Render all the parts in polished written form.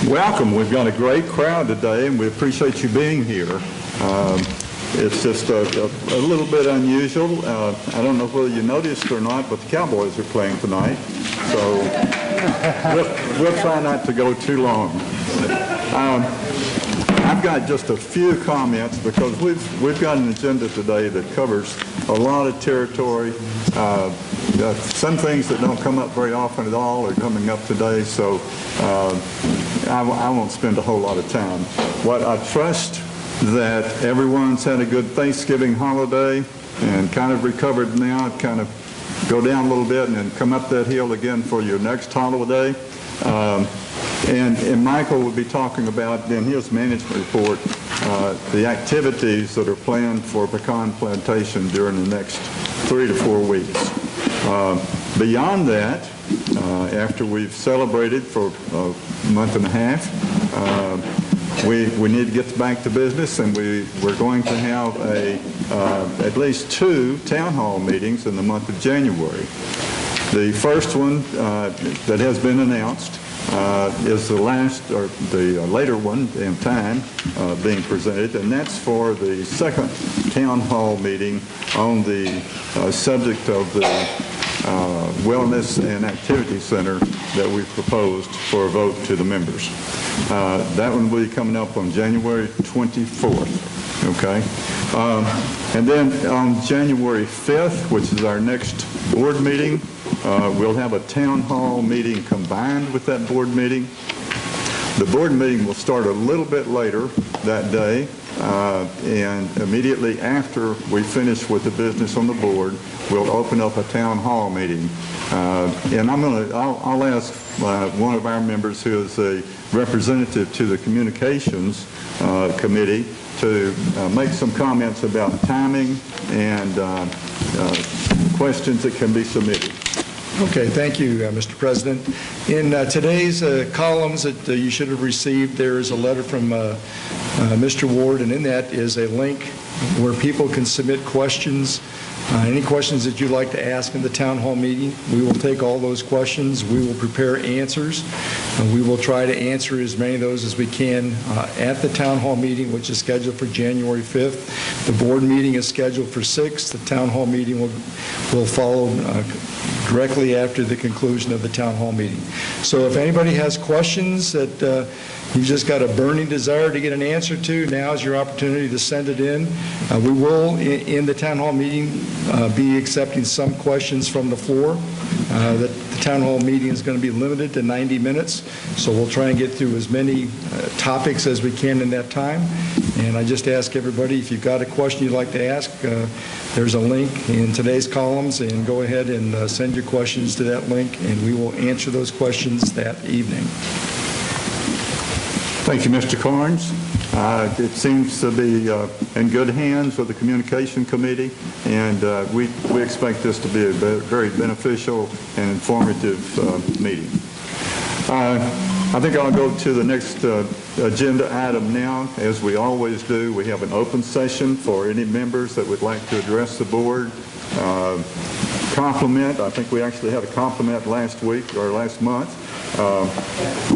Welcome. We've got a great crowd today, and we appreciate you being here. It's just a little bit unusual. I don't know whether you noticed or not, but the Cowboys are playing tonight, so we'll try not to go too long. I've got just a few comments because we've got an agenda today that covers a lot of territory. Some things that don't come up very often at all are coming up today, so I won't spend a whole lot of time. What I trust that everyone's had a good Thanksgiving holiday and kind of recovered now, kind of go down a little bit and then come up that hill again for your next holiday. And Michael will be talking about in his management report the activities that are planned for pecan plantation during the next 3 to 4 weeks. Beyond that, after we've celebrated for a month and a half, we need to get back to business, and we're going to have at least 2 town hall meetings in the month of January. The first one that has been announced is the later one in time being presented, and that's for the second town hall meeting on the subject of the Wellness and Activity Center that we've proposed for a vote to the members. That one will be coming up on January 24th, okay? And then on January 5th, which is our next board meeting, we'll have a town hall meeting combined with that board meeting. The board meeting will start a little bit later that day, and immediately after we finish with the business on the board, we'll open up a town hall meeting. And I'll ask one of our members who is a representative to the communications committee to make some comments about timing and questions that can be submitted. Okay, thank you, Mr. President. In today's columns that you should have received, there is a letter from Mr. Ward, and in that is a link where people can submit questions. Any questions that you'd like to ask in the town hall meeting, we will take all those questions. We will prepare answers. We will try to answer as many of those as we can at the town hall meeting, which is scheduled for January 5th. The board meeting is scheduled for 6th. The town hall meeting will follow directly after the conclusion of the town hall meeting. So if anybody has questions that you've just got a burning desire to get an answer to, now is your opportunity to send it in. We will, in the town hall meeting, be accepting some questions from the floor. The town hall meeting is going to be limited to 90 minutes, so we'll try and get through as many topics as we can in that time. And I just ask everybody, if you've got a question you'd like to ask, there's a link in today's columns, and go ahead and send your questions to that link, and we will answer those questions that evening. Thank you, Mr. Carnes. It seems to be in good hands with the Communication Committee, and we expect this to be a very beneficial and informative meeting. I think I'll go to the next agenda item now. As we always do, we have an open session for any members that would like to address the board. Compliment, I think we actually had a compliment last week or last month.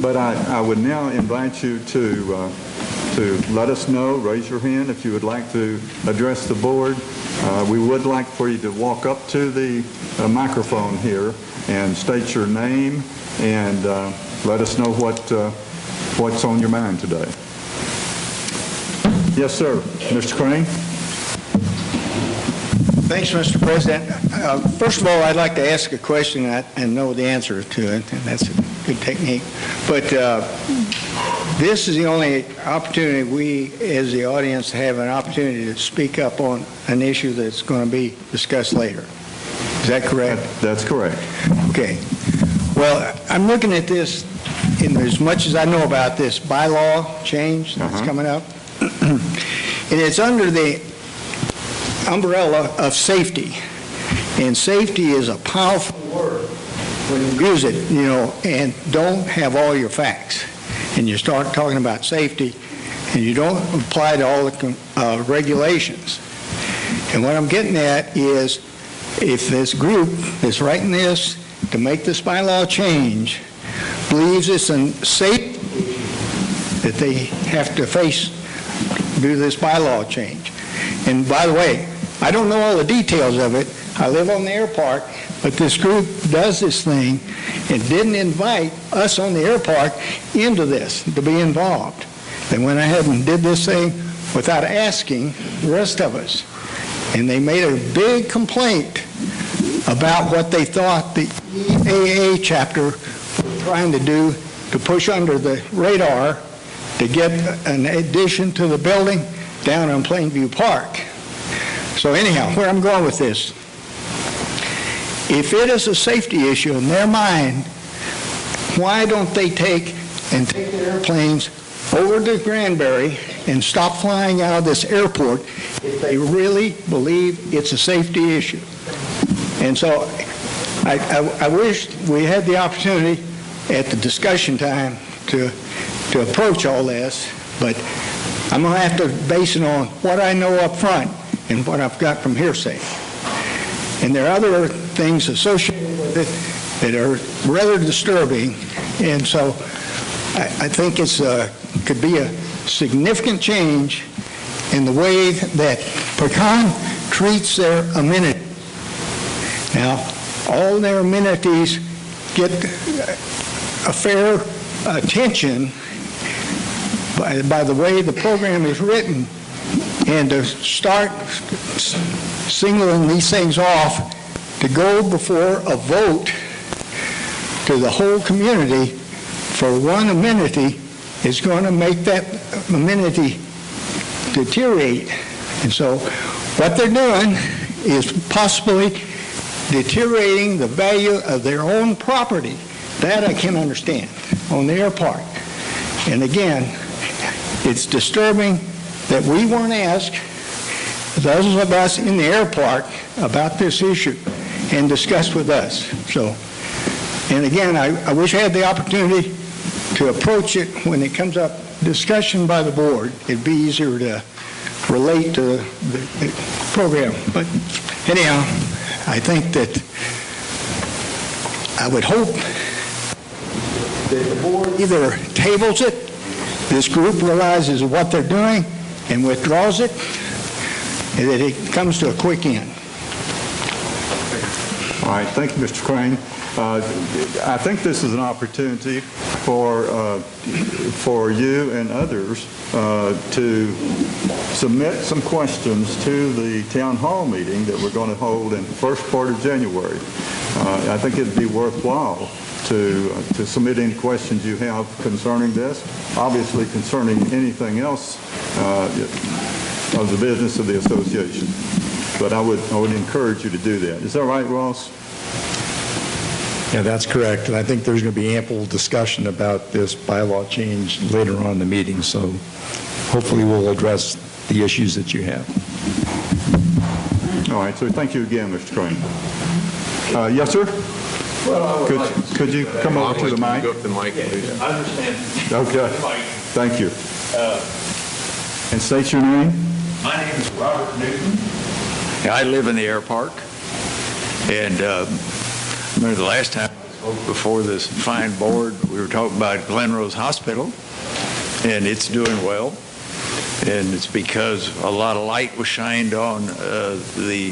But I would now invite you to let us know, raise your hand if you would like to address the board. We would like for you to walk up to the microphone here and state your name and let us know what's on your mind today. Yes, sir. Mr. Crane. Thanks, Mr. President. First of all, I'd like to ask a question and know the answer to it, and that's a good technique. But this is the only opportunity we, as the audience, have an opportunity to speak up on an issue that's going to be discussed later. Is that correct? That's correct. Okay. Well, I'm looking at this, in as much as I know about this bylaw change that's coming up, and it's under the umbrella of safety. And safety is a powerful word when you use it, you know, and don't have all your facts. And you start talking about safety, and you don't apply to all the regulations. And what I'm getting at is, if this group that's writing this to make this bylaw change believes it's a safety that they have to face due to this bylaw change. And by the way, I don't know all the details of it. I live on the air park, but this group does this thing and didn't invite us on the air park into this to be involved. They went ahead and did this thing without asking the rest of us. And they made a big complaint about what they thought the EAA chapter was trying to do to push under the radar to get an addition to the building down on Plainview Park. So anyhow, where I'm going with this, if it is a safety issue in their mind, why don't they take the airplanes over to Granbury and stop flying out of this airport if they really believe it's a safety issue? And so I wish we had the opportunity at the discussion time to approach all this, but I'm going to have to base it on what I know up front and what I've got from hearsay. And there are other things associated with it that are rather disturbing, and so I think it's could be a significant change in the way that Pecan treats their amenities. Now, all their amenities get a fair attention by the way the program is written, and to start singling these things off to go before a vote to the whole community for one amenity is going to make that amenity deteriorate. And so what they're doing is possibly deteriorating the value of their own property. That I can understand on the air park. And again, it's disturbing that we weren't asked, those of us in the air park, about this issue and discussed with us. So, and again, I wish I had the opportunity to approach it when it comes up discussion by the board. It'd be easier to relate to the program. But anyhow, I think that I would hope that the board either tables it, this group realizes what they're doing and withdraws it, and that it comes to a quick end. All right, thank you, Mr. Crane. I think this is an opportunity for you and others to submit some questions to the town hall meeting that we're going to hold in the first part of January. I think it'd be worthwhile to submit any questions you have concerning this, obviously concerning anything else of the business of the association. But I would encourage you to do that. Is that right, Ross? Yeah, that's correct. And I think there's going to be ample discussion about this bylaw change later on in the meeting, so hopefully we'll address the issues that you have. All right, so thank you again, Mr. Crane. Yes, sir? Well, could you come over to the mic? Go up the mic, please. I understand. Okay, thank you. And state your name. My name is Robert Newton. I live in the air park. And I remember the last time I spoke before this fine board, we were talking about Glen Rose Hospital, and it's doing well. And it's because a lot of light was shined on the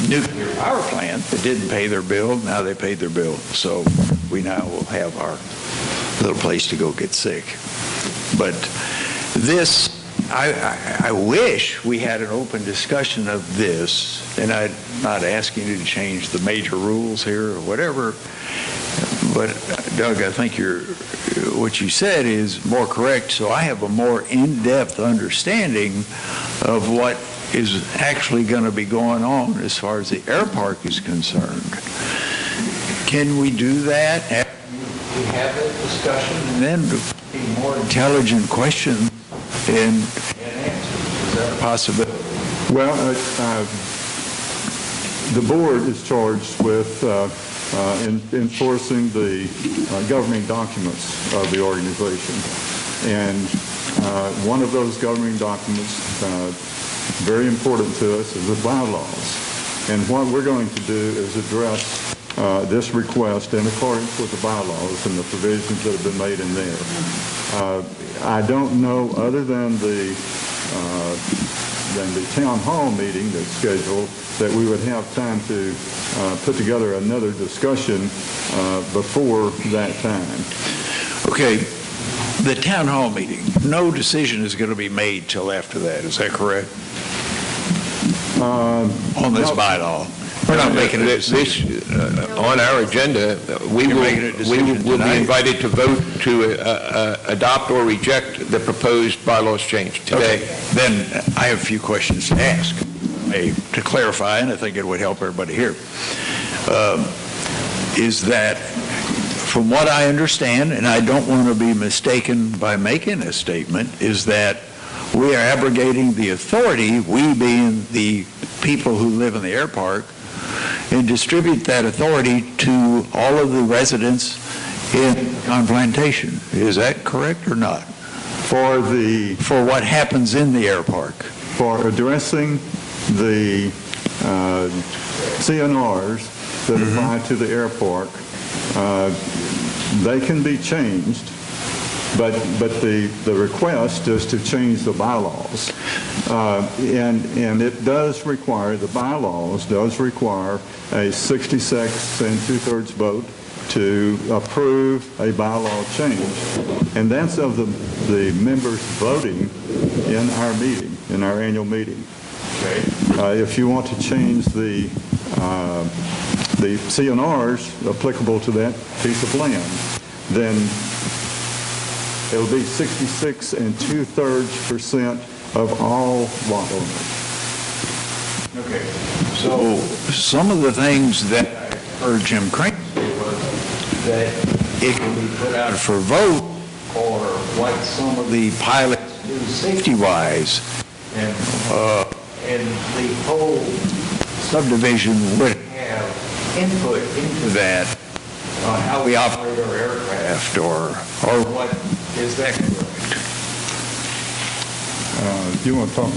nuclear power plant that didn't pay their bill. Now they paid their bill. So we now will have our little place to go get sick. But this, I wish we had an open discussion of this, and I'm not asking you to change the major rules here or whatever, but Doug, I think what you said is more correct, so I have a more in-depth understanding of what is actually going to be going on as far as the air park is concerned. Can we do that after we have that discussion, and then be more intelligent questions and answers? Is that a possibility? Well, the board is charged with enforcing the governing documents of the organization. And one of those governing documents, very important to us, is the bylaws. And what we're going to do is address this request in accordance with the bylaws and the provisions that have been made in there. I don't know, other than the town hall meeting that's scheduled, that we would have time to put together another discussion before that time. Okay, the town hall meeting, no decision is going to be made till after that, is that correct? On this bylaw? We're not making a decision. On our agenda, we will be invited to vote to adopt or reject the proposed bylaws change today. Okay. Then I have a few questions to ask, to clarify, and I think it would help everybody here. Is that, from what I understand, and I don't want to be mistaken by making a statement, is that we are abrogating the authority, we being the people who live in the air park, and distribute that authority to all of the residents on Plantation. Is that correct or not? For what happens in the air park? For addressing the CNRs that apply to the air park, they can be changed, but the request is to change the bylaws. And it does require, the bylaws does require a 66 and 2/3 vote to approve a bylaw change. And that's of the members voting in our meeting, in our annual meeting. Okay. If you want to change the CNRs applicable to that piece of land, then it'll be 66 and 2/3% of all lot owners. Okay. So some of the things that I heard Jim Crane say was that it can be put out for vote, or what some of the pilots do safety-wise, and the whole subdivision would have input into that on how we operate our aircraft, or what, is that correct? You want to talk?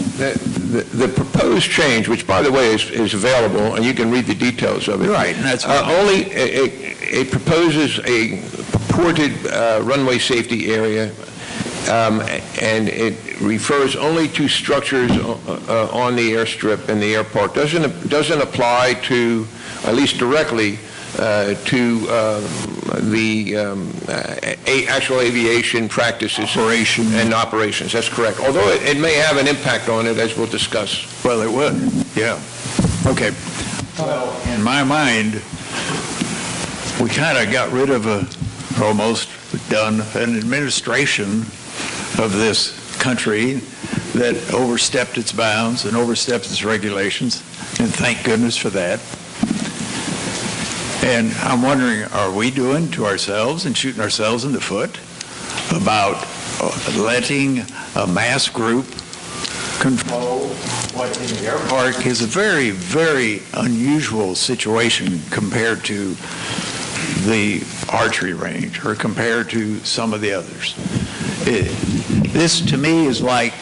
The proposed change, which by the way is available, and you can read the details of it. Right, and that's only it proposes a purported runway safety area, and it refers only to structures on the airstrip and the airport. Doesn't apply to, at least directly, to the actual aviation practices and operations. That's correct. Although it may have an impact on it, as we'll discuss. Well, it would, yeah. Okay. Well, in my mind, we kind of got rid of almost done an administration of this country that overstepped its bounds and overstepped its regulations, and thank goodness for that. And I'm wondering, are we doing to ourselves and shooting ourselves in the foot about letting a mass group control what in the air park is a very, very unusual situation compared to the archery range or compared to some of the others? This to me is like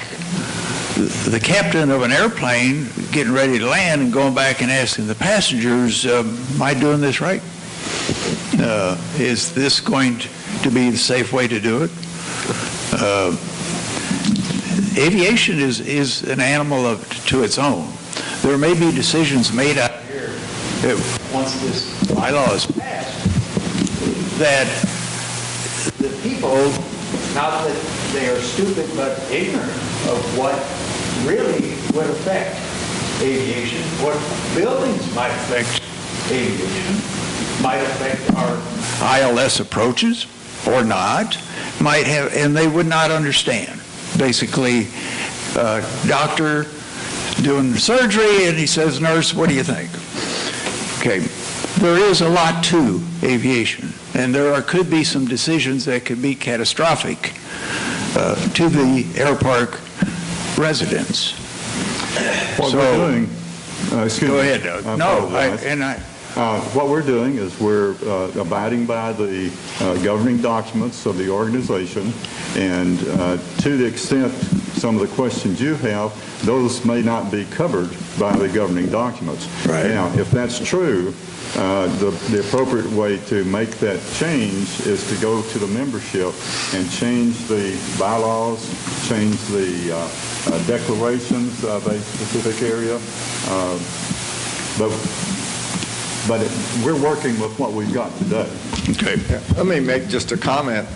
the captain of an airplane getting ready to land and going back and asking the passengers, am I doing this right? Is this going to be the safe way to do it? Aviation is an animal to its own. There may be decisions made out here that once this bylaw is passed, that the people, not that they are stupid but ignorant of what really would affect aviation, what buildings might affect aviation, might affect our ILS approaches or not, might have, and they would not understand. Basically, doctor doing surgery, and he says, nurse, what do you think? Okay, there is a lot to aviation, and could be some decisions that could be catastrophic to the air park residents. What we're doing, excuse Go me. ahead, Doug. What we're doing is we're abiding by the governing documents of the organization, and to the extent some of the questions you have, those may not be covered by the governing documents. Right. Now, if that's true, the appropriate way to make that change is to go to the membership and change the bylaws, change the declarations of a specific area. But we're working with what we've got today. Okay. Let me make just a comment.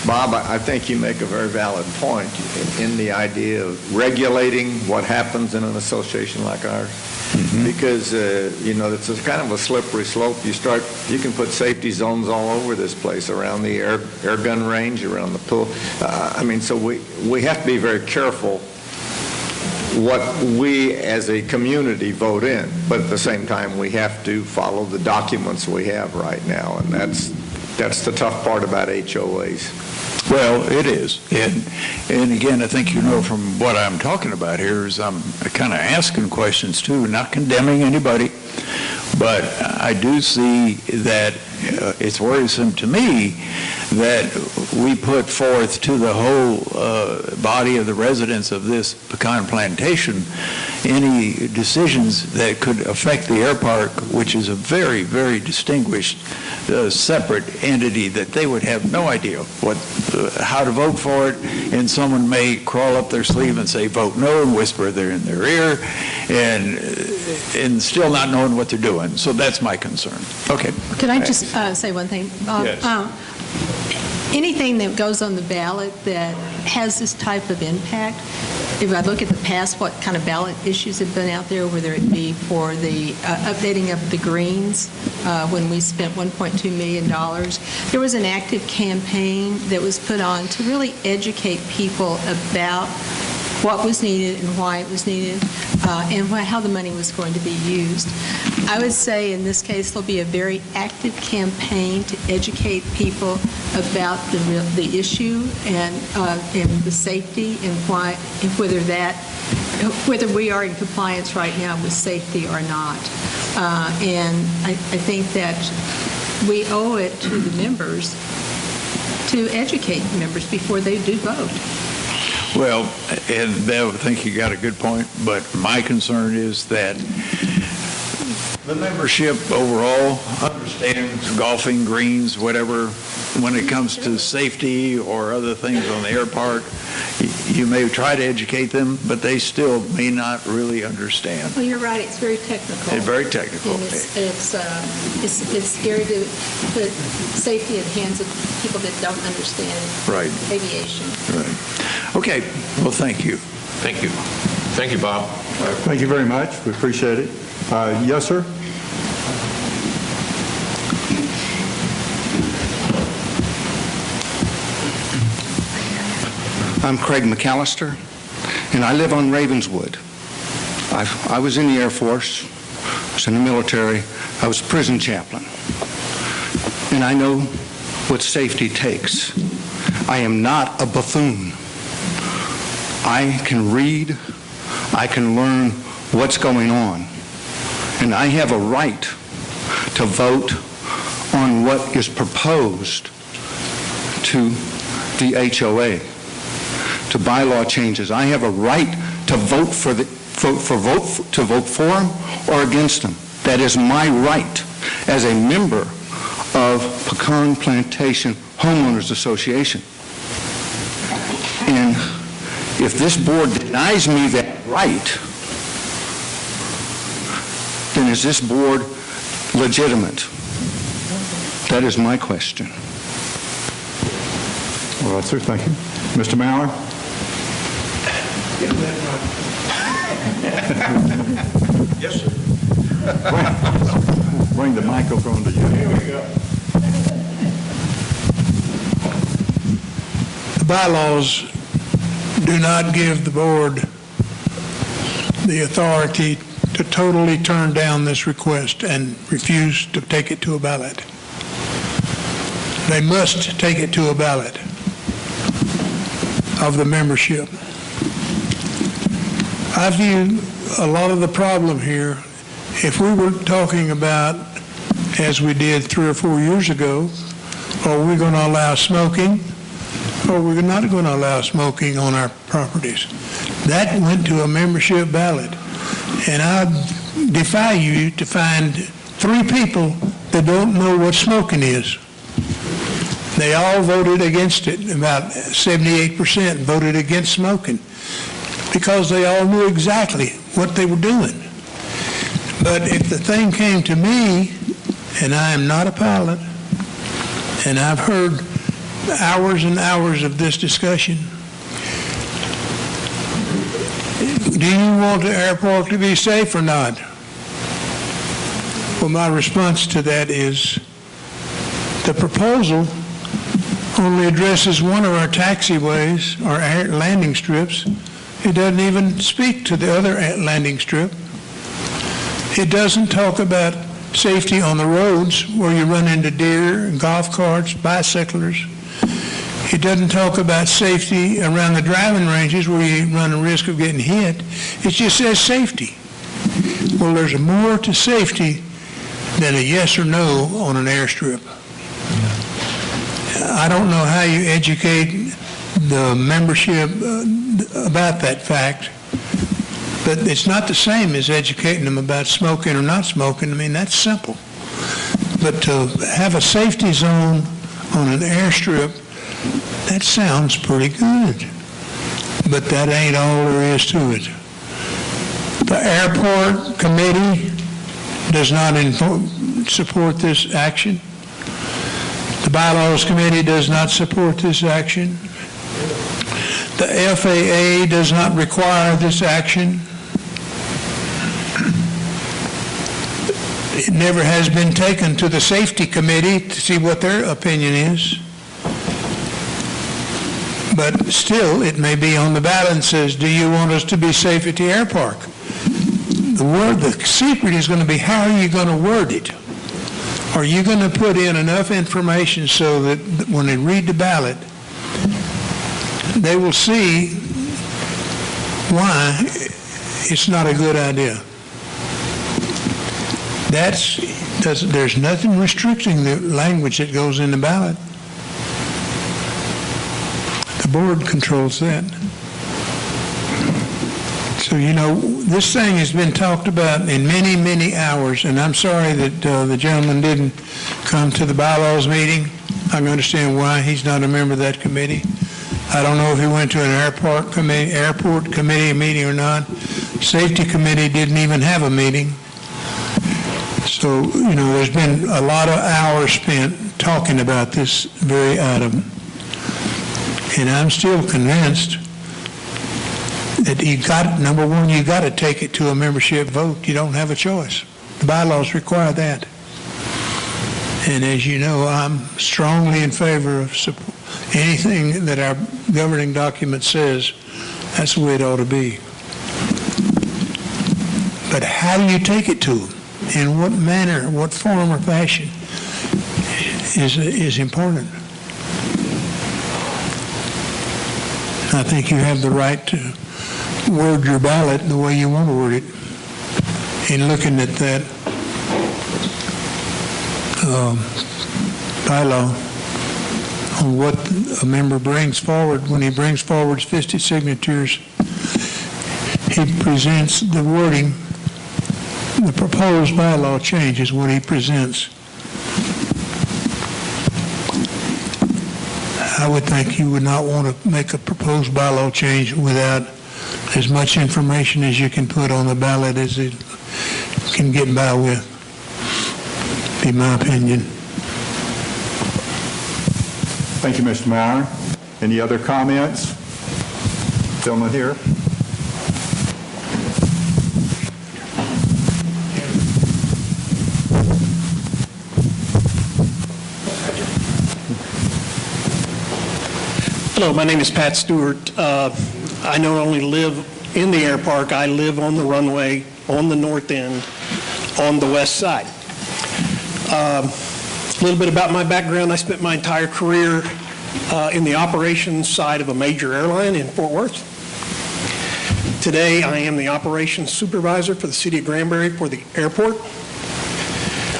Bob, I think you make a very valid point in the idea of regulating what happens in an association like ours. Because, it's a kind of a slippery slope. You can put safety zones all over this place, around the air gun range, around the pool. So we have to be very careful what we as a community vote in, but at the same time, we have to follow the documents we have right now, and that's the tough part about HOAs. Well, it is. And again, I think you know from what I'm talking about here is I'm kind of asking questions too, not condemning anybody, but I do see that it's worrisome to me that we put forth to the whole body of the residents of this pecan plantation any decisions that could affect the air park, which is a very, very distinguished separate entity that they would have no idea how to vote for it, and someone may crawl up their sleeve and say vote no and whisper there in their ear and still not knowing what they're doing. So that's my concern. Okay. Could I just say one thing? Yes. Anything that goes on the ballot that has this type of impact, if I look at the past, what kind of ballot issues have been out there, whether it be for the updating of the greens, when we spent $1.2 million, there was an active campaign that was put on to really educate people about what was needed and why it was needed, and how the money was going to be used. I would say in this case there'll be a very active campaign to educate people about the issue and the safety and why, and whether we are in compliance right now with safety or not. And I think that we owe it to the members to educate members before they do vote. Well, and Bev, I think you got a good point, but my concern is that the membership overall understands golfing, greens, whatever. When it comes to safety or other things on the air park, you may try to educate them, but they still may not really understand. Well, you're right. It's very technical. It's very technical. And it's scary to put safety in the hands of people that don't understand aviation. Right. Okay. Well, thank you. Thank you. Thank you, Bob. Thank you very much. We appreciate it. Yes, sir? I'm Craig McAllister, and I live on Ravenswood. I was in the Air Force, I was in the military, I was a prison chaplain, and I know what safety takes. I am not a buffoon. I can read, I can learn what's going on, and I have a right to vote on what is proposed to the HOA. To bylaw changes. I have a right to vote for them or against them. That is my right as a member of Pecan Plantation Homeowners Association. And if this board denies me that right, then is this board legitimate? That is my question. All right, sir. Thank you. Mr. Maurer? Yes, sir. Bring the microphone to you. Here we go. The bylaws do not give the board the authority to totally turn down this request and refuse to take it to a ballot. They must take it to a ballot of the membership. I view a lot of the problem here, if we were talking about, as we did 3 or 4 years ago, are we going to allow smoking? or we're not going to allow smoking on our properties. That went to a membership ballot. And I defy you to find 3 people that don't know what smoking is. They all voted against it. About 78% voted against smoking because they all knew exactly what they were doing. But if the thing came to me, and I am not a pilot, and I've heard hours and hours of this discussion, do you want the airport to be safe or not? Well, my response to that is the proposal only addresses one of our taxiways, our air landing strips. It doesn't even speak to the other landing strip. It doesn't talk about safety on the roads where you run into deer, golf carts, bicyclers. It doesn't talk about safety around the driving ranges where you run the risk of getting hit. It just says safety. Well, there's more to safety than a yes or no on an airstrip. I don't know how you educate the membership about that fact, but it's not the same as educating them about smoking or not smoking. I mean, that's simple. But to have a safety zone on an airstrip, that sounds pretty good. But that ain't all there is to it. The airport committee does not support this action. The bylaws committee does not support this action. The FAA does not require this action. It never has been taken to the safety committee to see what their opinion is. But still, it may be on the ballot and says, do you want us to be safe at the airport? The secret is going to be, how are you going to word it? Are you going to put in enough information so that when they read the ballot, they will see why it's not a good idea? There's nothing restricting the language that goes in the ballot. The board controls that. So, this thing has been talked about in many, many hours, and I'm sorry that the gentleman didn't come to the bylaws meeting. I can understand why he's not a member of that committee. I don't know if he went to an airport committee meeting or not. Safety committee didn't even have a meeting. So, there's been a lot of hours spent talking about this very item. And I'm still convinced that number one, you got to take it to a membership vote. You don't have a choice. The bylaws require that. And as you know, I'm strongly in favor of anything that our governing document says. That's the way it ought to be. But how do you take it to them? In what manner, what form or fashion is important. I think you have the right to word your ballot the way you want to word it. In looking at that bylaw on what a member brings forward, when he brings forward 50 signatures, he presents the wording. The proposed bylaw change is what he presents. I would think you would not want to make a proposed bylaw change without as much information as you can put on the ballot as it can get by with, be my opinion. Thank you, Mr. Meyer. Any other comments? Gentleman here. Hello, my name is Pat Stewart. I not only live in the air park, I live on the runway on the north end on the west side. A little bit about my background. I spent my entire career in the operations side of a major airline in Fort Worth. Today, I am the operations supervisor for the city of Granbury for the airport.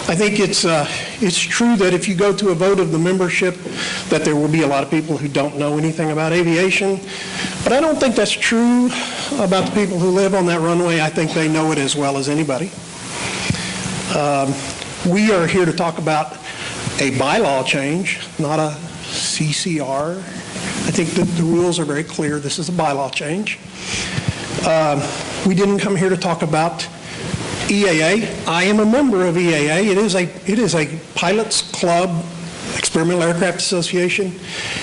I think it's true that if you go to a vote of the membership, that there will be a lot of people who don't know anything about aviation. But I don't think that's true about the people who live on that runway. I think they know it as well as anybody. We are here to talk about a bylaw change, not a CCR. I think that the rules are very clear. This is a bylaw change. We didn't come here to talk about EAA. I am a member of EAA. It is a pilots club, Experimental Aircraft Association.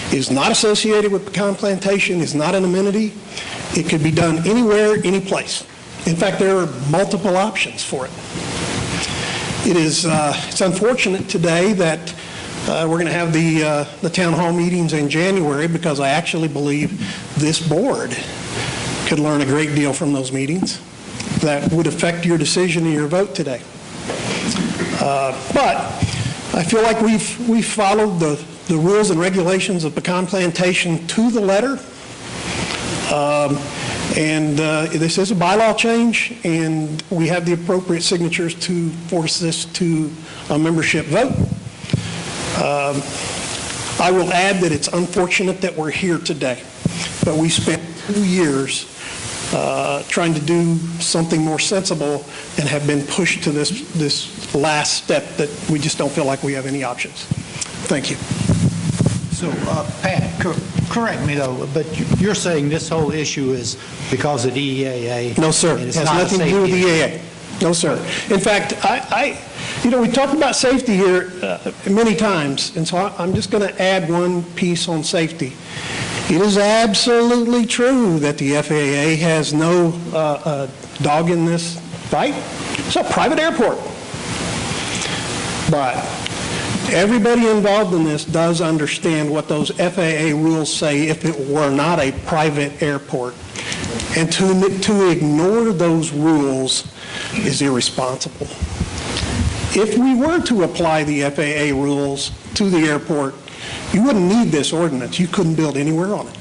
It is not associated with pecan plantation. It's not an amenity. It could be done anywhere, any place. In fact, there are multiple options for it. It's unfortunate today that we're going to have the town hall meetings in January, because I actually believe this board could learn a great deal from those meetings that would affect your decision and your vote today. But I feel like we've followed the rules and regulations of pecan plantation to the letter. This is a bylaw change, and we have the appropriate signatures to force this to a membership vote. I will add that it's unfortunate that we're here today, but we spent 2 years trying to do something more sensible and have been pushed to this last step that we just don't feel like we have any options. Thank you. So, Pat, correct me though, but you're saying this whole issue is because of EAA? No, sir. It has nothing to do with EAA. No, sir. In fact, we talked about safety here many times, and so I'm just going to add one piece on safety. It is absolutely true that the FAA has no dog in this fight. It's a private airport. But everybody involved in this does understand what those FAA rules say if it were not a private airport. And to ignore those rules is irresponsible. If we were to apply the FAA rules to the airport, you wouldn't need this ordinance. You couldn't build anywhere on it.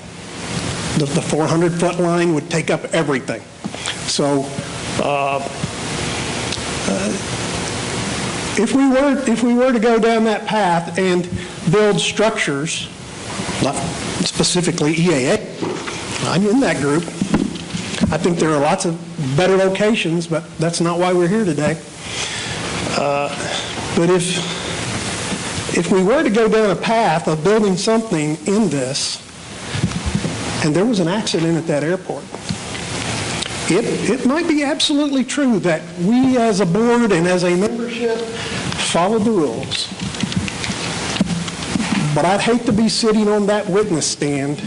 The 400-foot line would take up everything. So if we were to go down that path and build structures, not specifically EAA, I'm in that group. I think there are lots of better locations, but that's not why we're here today. But if we were to go down a path of building something in this, and there was an accident at that airport, it might be absolutely true that we as a board and as a membership followed the rules. But I'd hate to be sitting on that witness stand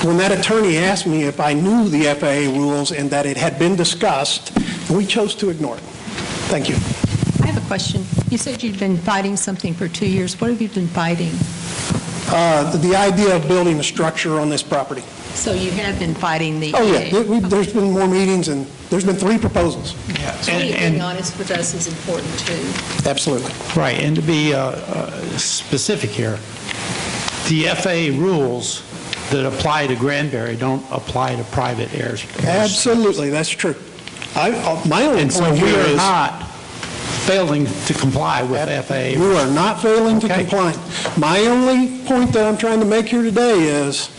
when that attorney asked me if I knew the FAA rules and that it had been discussed, and we chose to ignore it. Thank you. I have a question. You said you'd been fighting something for 2 years. What have you been fighting? The idea of building a structure on this property. So you have been fighting the... Oh, yeah. There's been more meetings, and there's been 3 proposals. So being honest with us is important, too. Absolutely. Right, and to be specific here, the FAA rules that apply to Granbury don't apply to private airspace. Absolutely, that's true. My only And so point we here are is... not failing to comply with FAA. We are not failing to Okay. comply. My only point that I'm trying to make here today is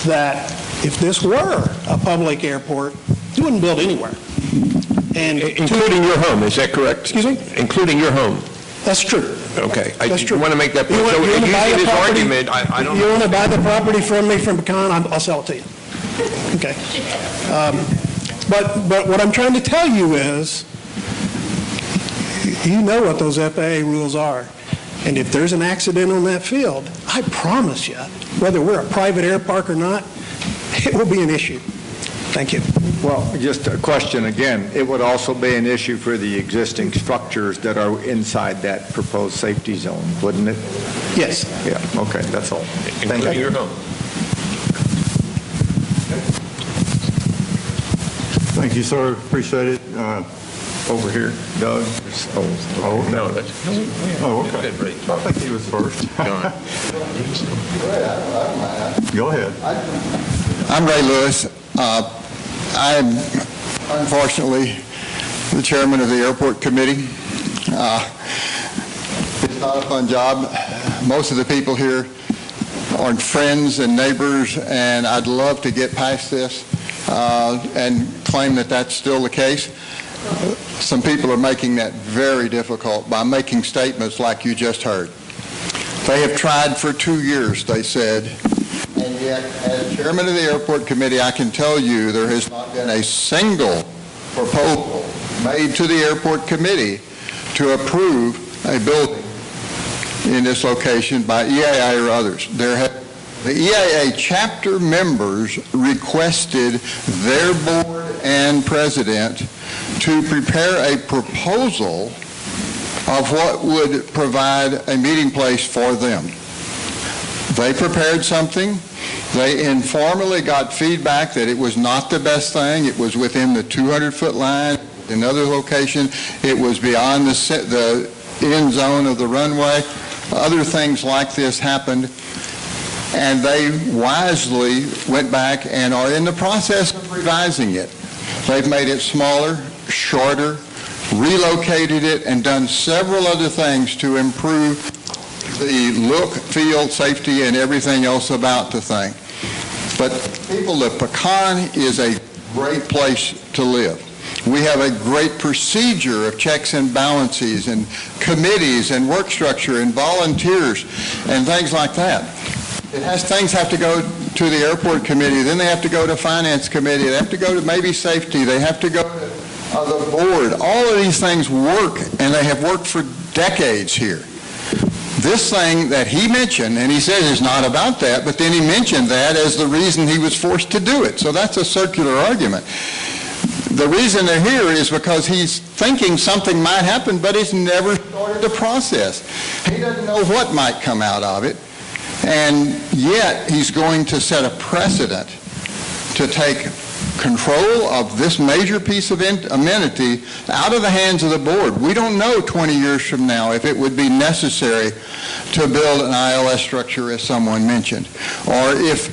that if this were a public airport, you wouldn't build anywhere. And Including your home, is that correct? Excuse me? Including your home. That's true. Okay. That's true. I want to make that point. You want to buy Using the this property? argument, I don't You know. want to buy the property from me from Pecan, I'll sell it to you. Okay. But what I'm trying to tell you is, you know what those FAA rules are. And if there's an accident on that field, I promise you, whether we're a private air park or not, it will be an issue. Thank you. Well, just a question again. It would also be an issue for the existing structures that are inside that proposed safety zone, wouldn't it? Yes. Yeah, okay, that's all. Thank Including you. your home. Thank you, sir. Appreciate it. Over here, Doug. Oh, No, that's... Oh, okay. I think he was first. Go ahead. I'm Ray Lewis. I'm unfortunately the chairman of the airport committee. It's not a fun job. Most of the people here are friends and neighbors, and I'd love to get past this and claim that that's still the case. Some people are making that very difficult by making statements like you just heard. They have tried for 2 years, they said, and yet, as chairman of the airport committee, I can tell you there has not been a single proposal made to the airport committee to approve a building in this location by EAA or others. The EAA chapter members requested their board and president to prepare a proposal of what would provide a meeting place for them. They prepared something. They informally got feedback that it was not the best thing. It was within the 200-foot line. In another location, it was beyond the end zone of the runway. Other things like this happened, and they wisely went back and are in the process of revising it. They've made it smaller, shorter, relocated it, and done several other things to improve the look, feel, safety, and everything else about the thing. But people, the Pecan is a great place to live. We have a great procedure of checks and balances and committees and work structure and volunteers and things like that. Things have to go to the airport committee, then they have to go to finance committee, they have to go to maybe safety, they have to go to the board. All of these things work, and they have worked for decades here. This thing that he mentioned, and he said it's not about that, but then he mentioned that as the reason he was forced to do it. So that's a circular argument. The reason they're here is because he's thinking something might happen, but he's never started the process. He doesn't know what might come out of it, and yet he's going to set a precedent to take control of this major piece of amenity out of the hands of the board. We don't know 20 years from now if it would be necessary to build an ILS structure, as someone mentioned, or if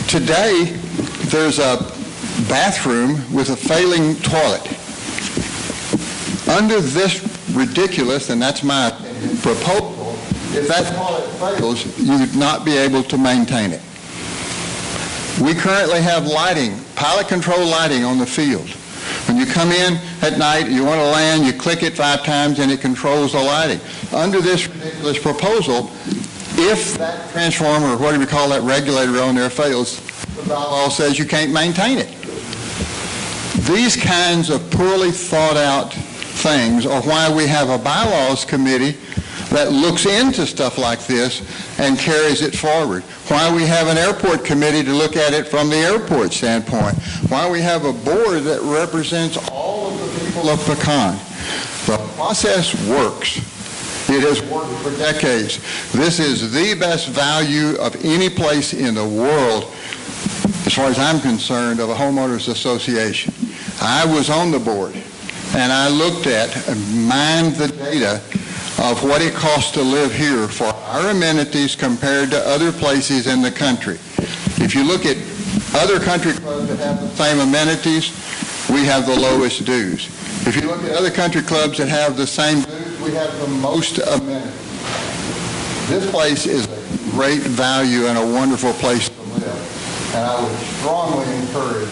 today there's a bathroom with a failing toilet. Under this ridiculous, and that's my proposal, if that toilet fails, you would not be able to maintain it. We currently have lighting, pilot control lighting on the field. When you come in at night, you want to land, you click it 5 times and it controls the lighting. Under this ridiculous proposal, if that transformer, or whatever you call that regulator on there fails, the bylaw says you can't maintain it. These kinds of poorly thought out things are why we have a bylaws committee that looks into stuff like this and carries it forward. Why we have an airport committee to look at it from the airport standpoint. Why we have a board that represents all of the people of Pecan. The process works. It has worked for decades. This is the best value of any place in the world, as far as I'm concerned, of a homeowners association. I was on the board, and I looked at and mined the data of what it costs to live here for our amenities compared to other places in the country. If you look at other country clubs that have the same amenities, we have the lowest dues. If you look at other country clubs that have the same dues, we have the most amenities. This place is a great value and a wonderful place to live, and I would strongly encourage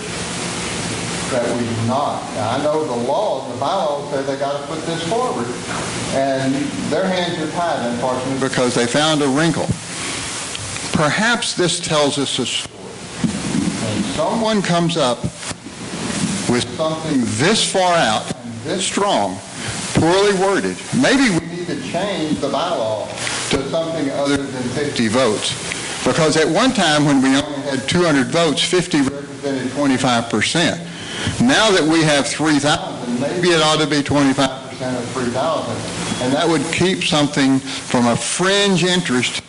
that we not. Now, I know the laws, the bylaws say they got to put this forward, and their hands are tied, unfortunately, because they found a wrinkle. Perhaps this tells us a story. When someone comes up with something this far out and this strong, poorly worded, maybe we need to change the bylaw to something other than 50 votes. Because at one time when we only had 200 votes, 50 represented 25%. Now that we have 3,000, maybe it ought to be 25% of 3,000. And that would keep something from a fringe interest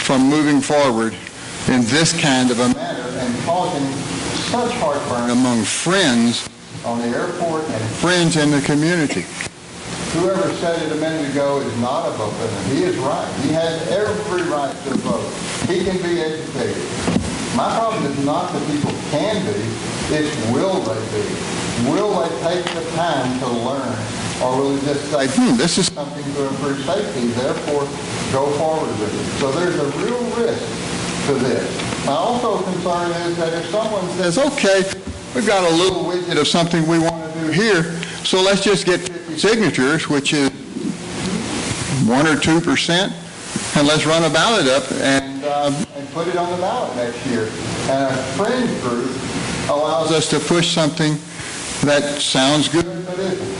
from moving forward in this kind of a manner and causing such heartburn among friends on the airport and friends in the community. Whoever said it a minute ago is not a voter. He is right. He has every right to vote. He can be educated. My problem is not that people can be, it's will they be. Will they take the time to learn Or will it just say, this is something to improve safety, therefore go forward with it? So there's a real risk to this. My also concern is that if someone says, okay, we've got a little widget of something we want to do here, so let's just get 50 signatures, which is 1 or 2%, and let's run a ballot up and put it on the ballot next year. And a fringe group allows us to push something that sounds good but isn't.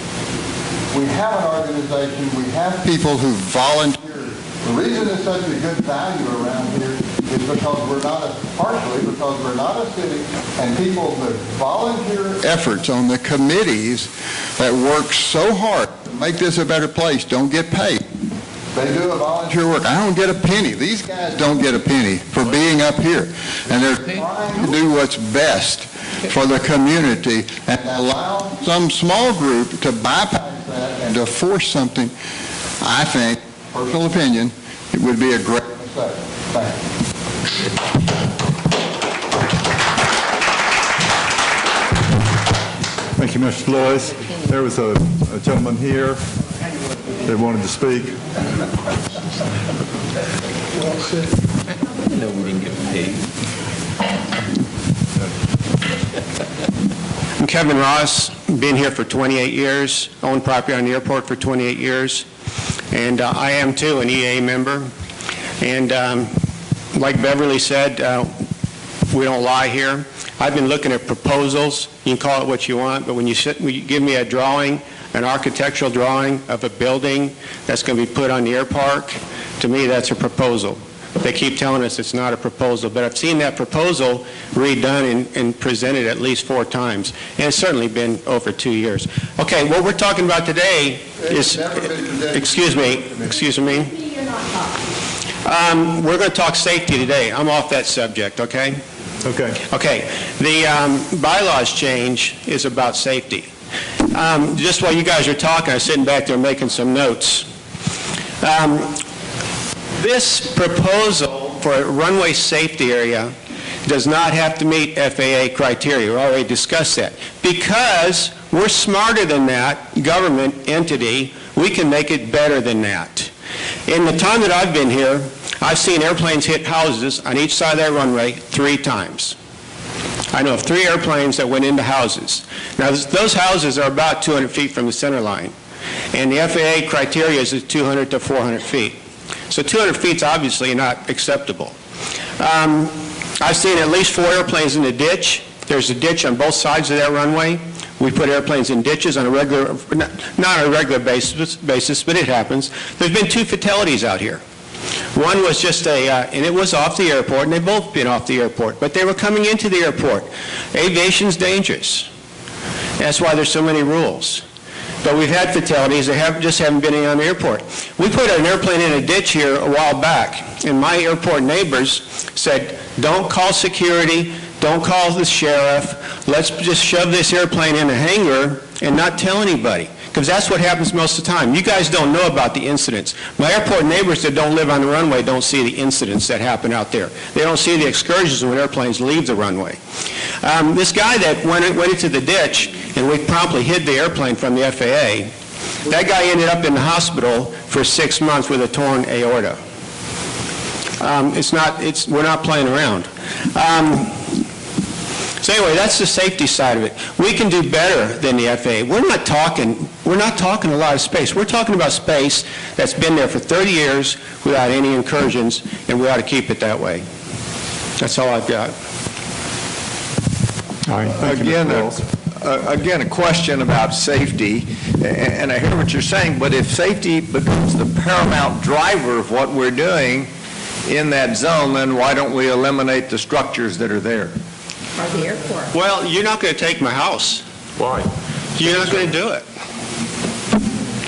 We have an organization, we have people who volunteer. The reason it's such a good value around here is because partially because we're not a city, and people that volunteer efforts on the committees that work so hard to make this a better place don't get paid. They do a volunteer work. I don't get a penny. These guys don't get a penny for being up here. And they're trying to do what's best for the community and allow some small group to bypass that and to force something. I think, personal opinion, it would be a great mistake. Thank you. Thank you, Mr. Lewis. There was a gentleman here that wanted to speak. No, we didn't get paid. I'm Kevin Ross, been here for 28 years, owned property on the airport for 28 years, and I am too an EA member. And like Beverly said, we don't lie here. I've been looking at proposals. You can call it what you want, but when you give me a drawing, an architectural drawing of a building that's going to be put on the air park, to me that's a proposal. They keep telling us it's not a proposal, but I've seen that proposal redone and presented at least 4 times, and it's certainly been over 2 years. Okay, what we're talking about today is, excuse me. We're going to talk safety today. I'm off that subject, okay? Okay. Okay, the bylaws change is about safety. Just while you guys are talking, I was sitting back there making some notes. This proposal for a runway safety area does not have to meet FAA criteria. We already discussed that. Because we're smarter than that government entity, we can make it better than that. In the time that I've been here, I've seen airplanes hit houses on each side of that runway 3 times. I know of 3 airplanes that went into houses. Now, those houses are about 200 feet from the center line, and the FAA criteria is 200 to 400 feet. So 200 feet is obviously not acceptable. I've seen at least 4 airplanes in the ditch. There's a ditch on both sides of that runway. We put airplanes in ditches on a regular, not on a regular basis, but it happens. There's been 2 fatalities out here. One was just and it was off the airport, and they've both been off the airport, but they were coming into the airport. Aviation's dangerous. That's why there's so many rules. But we've had fatalities that just haven't been on the airport. We put an airplane in a ditch here a while back, and my airport neighbors said, don't call security, don't call the sheriff, let's just shove this airplane in a hangar and not tell anybody. Because that's what happens most of the time. You guys don't know about the incidents. My airport neighbors that don't live on the runway don't see the incidents that happen out there. They don't see the excursions when airplanes leave the runway. This guy that went into the ditch, and we promptly hid the airplane from the FAA, that guy ended up in the hospital for 6 months with a torn aorta. We're not playing around. So anyway, that's the safety side of it. We can do better than the FAA. We're not talking a lot of space. We're talking about space that's been there for 30 years without any incursions, and we ought to keep it that way. That's all I've got. All right. Thank you, Mr. Wells. Again, a question about safety, and I hear what you're saying, but if safety becomes the paramount driver of what we're doing in that zone, then why don't we eliminate the structures that are there? Or the airport. Well, you're not going to take my house. Why? You're not going to do it.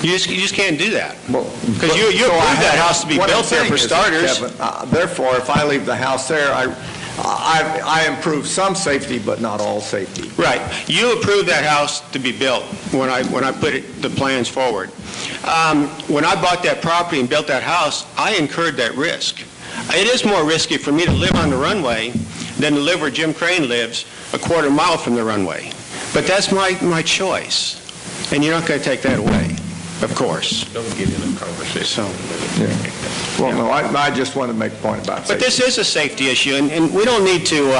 You just can't do that. Because you so approved that house to be built there for starters. Kevin, therefore, if I leave the house there, I improve some safety, but not all safety. Right. You approved that house to be built when I put the plans forward. When I bought that property and built that house, I incurred that risk. It is more risky for me to live on the runway than to live where Jim Crane lives, a quarter mile from the runway. But that's my choice, and you're not going to take that away. of course. Don't get in a conversation. Well, no, I just want to make a point about But safety. this is a safety issue, and we don't need to,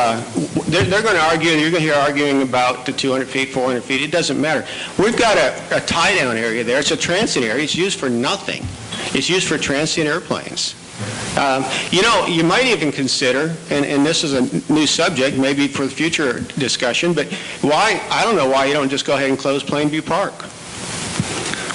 they're going to argue, you're going to hear arguing about the 200 feet, 400 feet, it doesn't matter. We've got a tie-down area there, it's a transient area, it's used for nothing. It's used for transient airplanes. You might even consider, and this is a new subject, maybe for the future discussion, but I don't know why you don't just go ahead and close Plainview Park.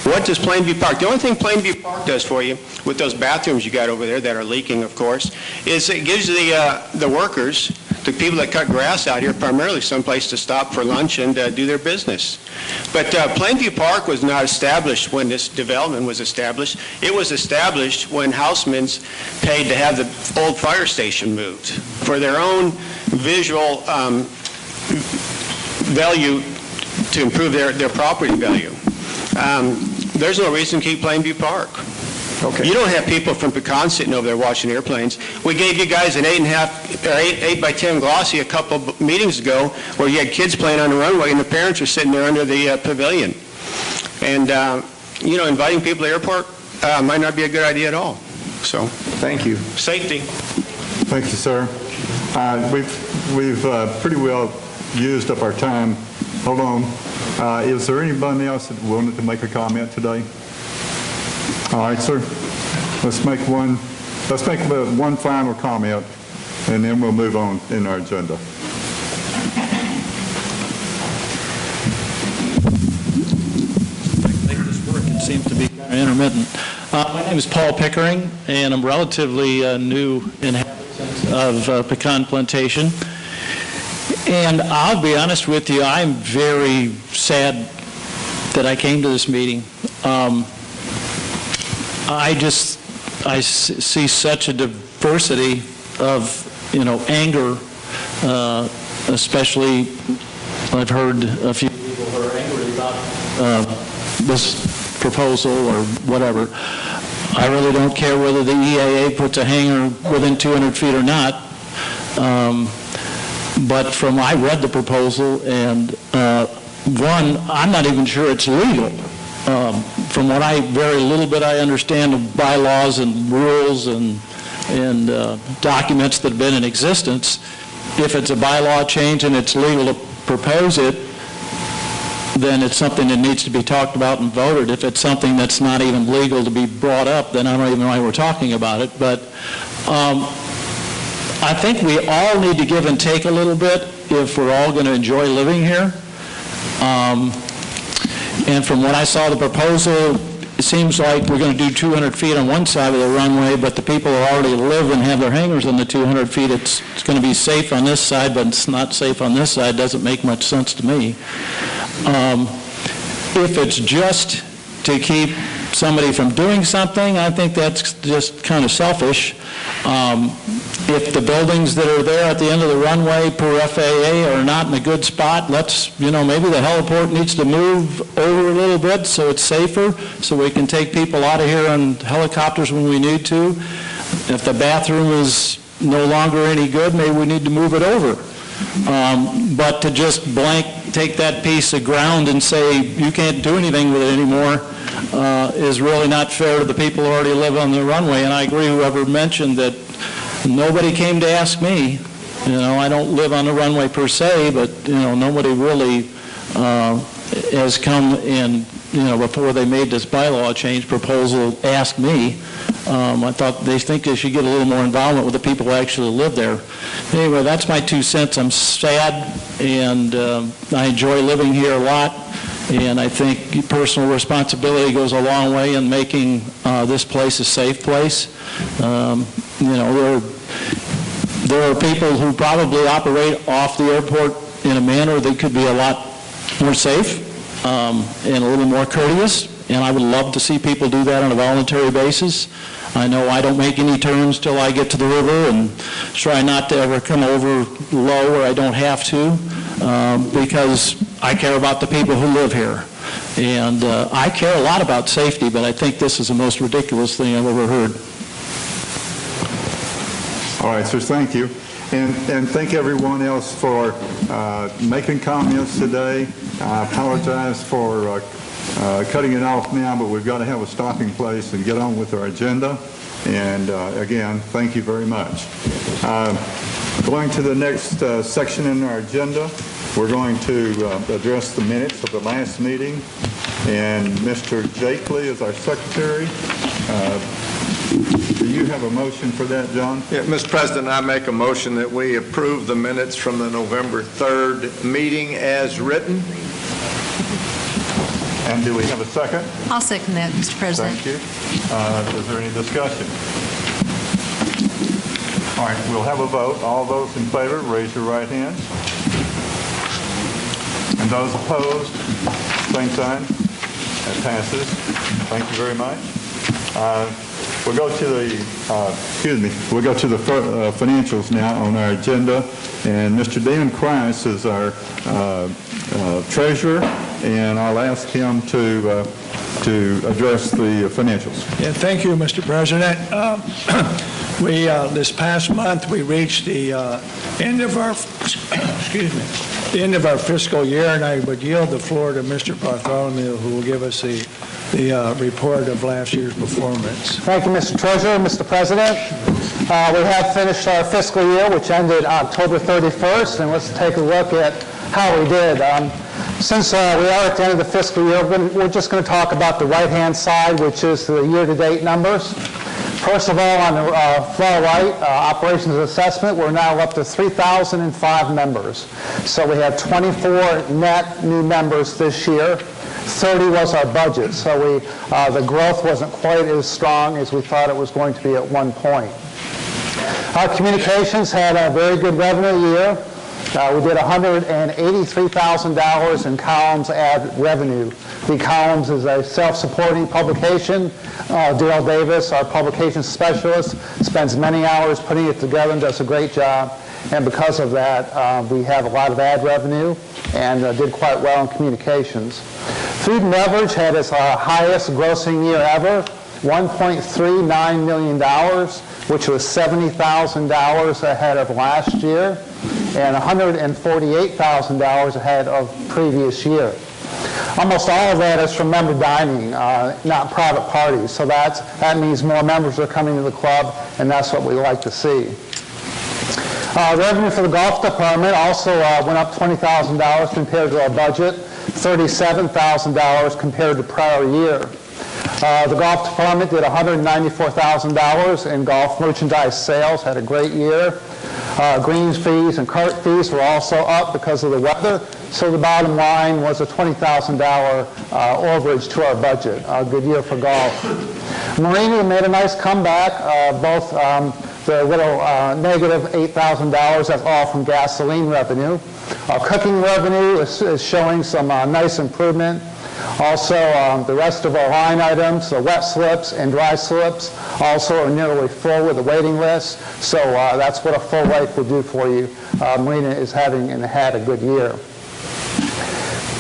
What does Plainview Park, the only thing Plainview Park does for you, with those bathrooms you got over there that are leaking, of course, is it gives the workers, the people that cut grass out here, primarily someplace to stop for lunch and do their business. But Plainview Park was not established when this development was established. It was established when Housemans paid to have the old fire station moved for their own visual value to improve their property value. There's no reason to keep Plainview Park. Okay. You don't have people from Pecan sitting over there watching airplanes. We gave you guys an 8 by 10 glossy a couple of meetings ago where you had kids playing on the runway and the parents were sitting there under the pavilion. And, inviting people to the airport might not be a good idea at all. So, Thank you. safety. Thank you, sir. We've pretty well used up our time. Hold on. Is there anybody else that wanted to make a comment today? All right, sir. Let's make one final comment, and then we'll move on in our agenda. Make this work. It seems to be kind of intermittent. My name is Paul Pickering, and I'm relatively new inhabitant of Pecan Plantation. And I'll be honest with you, I'm very sad that I came to this meeting. I see such a diversity of, anger, especially I've heard a few people who are angry about this proposal or whatever. I really don't care whether the EAA puts a hangar within 200 feet or not. But I read the proposal, and one, I'm not even sure it's legal. From what very little bit I understand of bylaws and rules and documents that have been in existence, if it's a bylaw change and it's legal to propose it, then it's something that needs to be talked about and voted. If it's something that's not even legal to be brought up, then I don't even know why we're talking about it. But I think we all need to give and take a little bit if we're all going to enjoy living here. And from what I saw the proposal, it seems like we're going to do 200 feet on one side of the runway, but the people who already live and have their hangars on the 200 feet, it's going to be safe on this side, but it's not safe on this side. Doesn't make much sense to me. If it's just to keep somebody from doing something, I think that's just kind of selfish. If the buildings that are there at the end of the runway per FAA are not in a good spot, maybe the heliport needs to move over a little bit so it's safer, so we can take people out of here on helicopters when we need to. If the bathroom is no longer any good, maybe we need to move it over. But to just take that piece of ground and say you can't do anything with it anymore is really not fair to the people who already live on the runway. And I agree, whoever mentioned that nobody came to ask me. I don't live on the runway per se, but nobody really has come in, before they made this bylaw change proposal, asked me. I thought they think they should get a little more involvement with the people who actually live there. Anyway, that's my 2 cents. I'm sad, and I enjoy living here a lot, and I think personal responsibility goes a long way in making this place a safe place. There are people who probably operate off the airport in a manner that could be a lot more safe and a little more courteous, and I would love to see people do that on a voluntary basis. I know I don't make any turns till I get to the river and try not to ever come over low where I don't have to because I care about the people who live here. And I care a lot about safety, but I think this is the most ridiculous thing I've ever heard. All right, sir, thank you. And thank everyone else for making comments today. I apologize for cutting it off now, but we've got to have a stopping place and get on with our agenda. And again, thank you very much. Going to the next section in our agenda, we're going to address the minutes of the last meeting. And Mr. Jakely is our secretary. Do you have a motion for that, John? Yeah, Mr. President, I make a motion that we approve the minutes from the November 3rd meeting as written. And do we have a second? I'll second that, Mr. President. Thank you. Is there any discussion? All right, we'll have a vote. All those in favor, raise your right hand. And those opposed, same sign. That passes. Thank you very much. We'll go to the, we'll go to the financials now on our agenda. And Mr. Dan Christ is our treasurer, and I'll ask him to address the financials. Yeah, thank you, Mr. President. This past month, we reached the end of our, the end of our fiscal year, and I would yield the floor to Mr. Bartholomew, who will give us the report of last year's performance. Thank you, Mr. Treasurer, Mr. President. We have finished our fiscal year, which ended October 31st, and let's take a look at how we did. Since we are at the end of the fiscal year, we're just going to talk about the right-hand side, which is the year-to-date numbers. First of all, on the far right, operations assessment, we're now up to 3,005 members. So we have 24 net new members this year. 30 was our budget, so the growth wasn't quite as strong as we thought it was going to be at one point. Our communications had a very good revenue year. We did $183,000 in Columns ad revenue. The Columns is a self-supporting publication. Daryl Davis, our publication specialist, spends many hours putting it together and does a great job. And because of that, we have a lot of ad revenue and did quite well in communications. Food and beverage had its highest grossing year ever, $1.39 million, which was $70,000 ahead of last year and $148,000 ahead of previous year. Almost all of that is from member dining, not private parties. So that means more members are coming to the club, and that's what we like to see. Revenue for the golf department also went up $20,000 compared to our budget, $37,000 compared to prior year. The golf department did $194,000 in golf merchandise sales, had a great year. Greens fees and cart fees were also up because of the weather, so the bottom line was a $20,000 overage to our budget. A good year for golf. Marina made a nice comeback, both the little negative $8,000, that's all from gasoline revenue. Cooking revenue is showing some nice improvement. Also, the rest of our line items, the wet slips and dry slips, also are nearly full with a waiting list. So that's what a full rate will do for you. Marina is having and had a good year.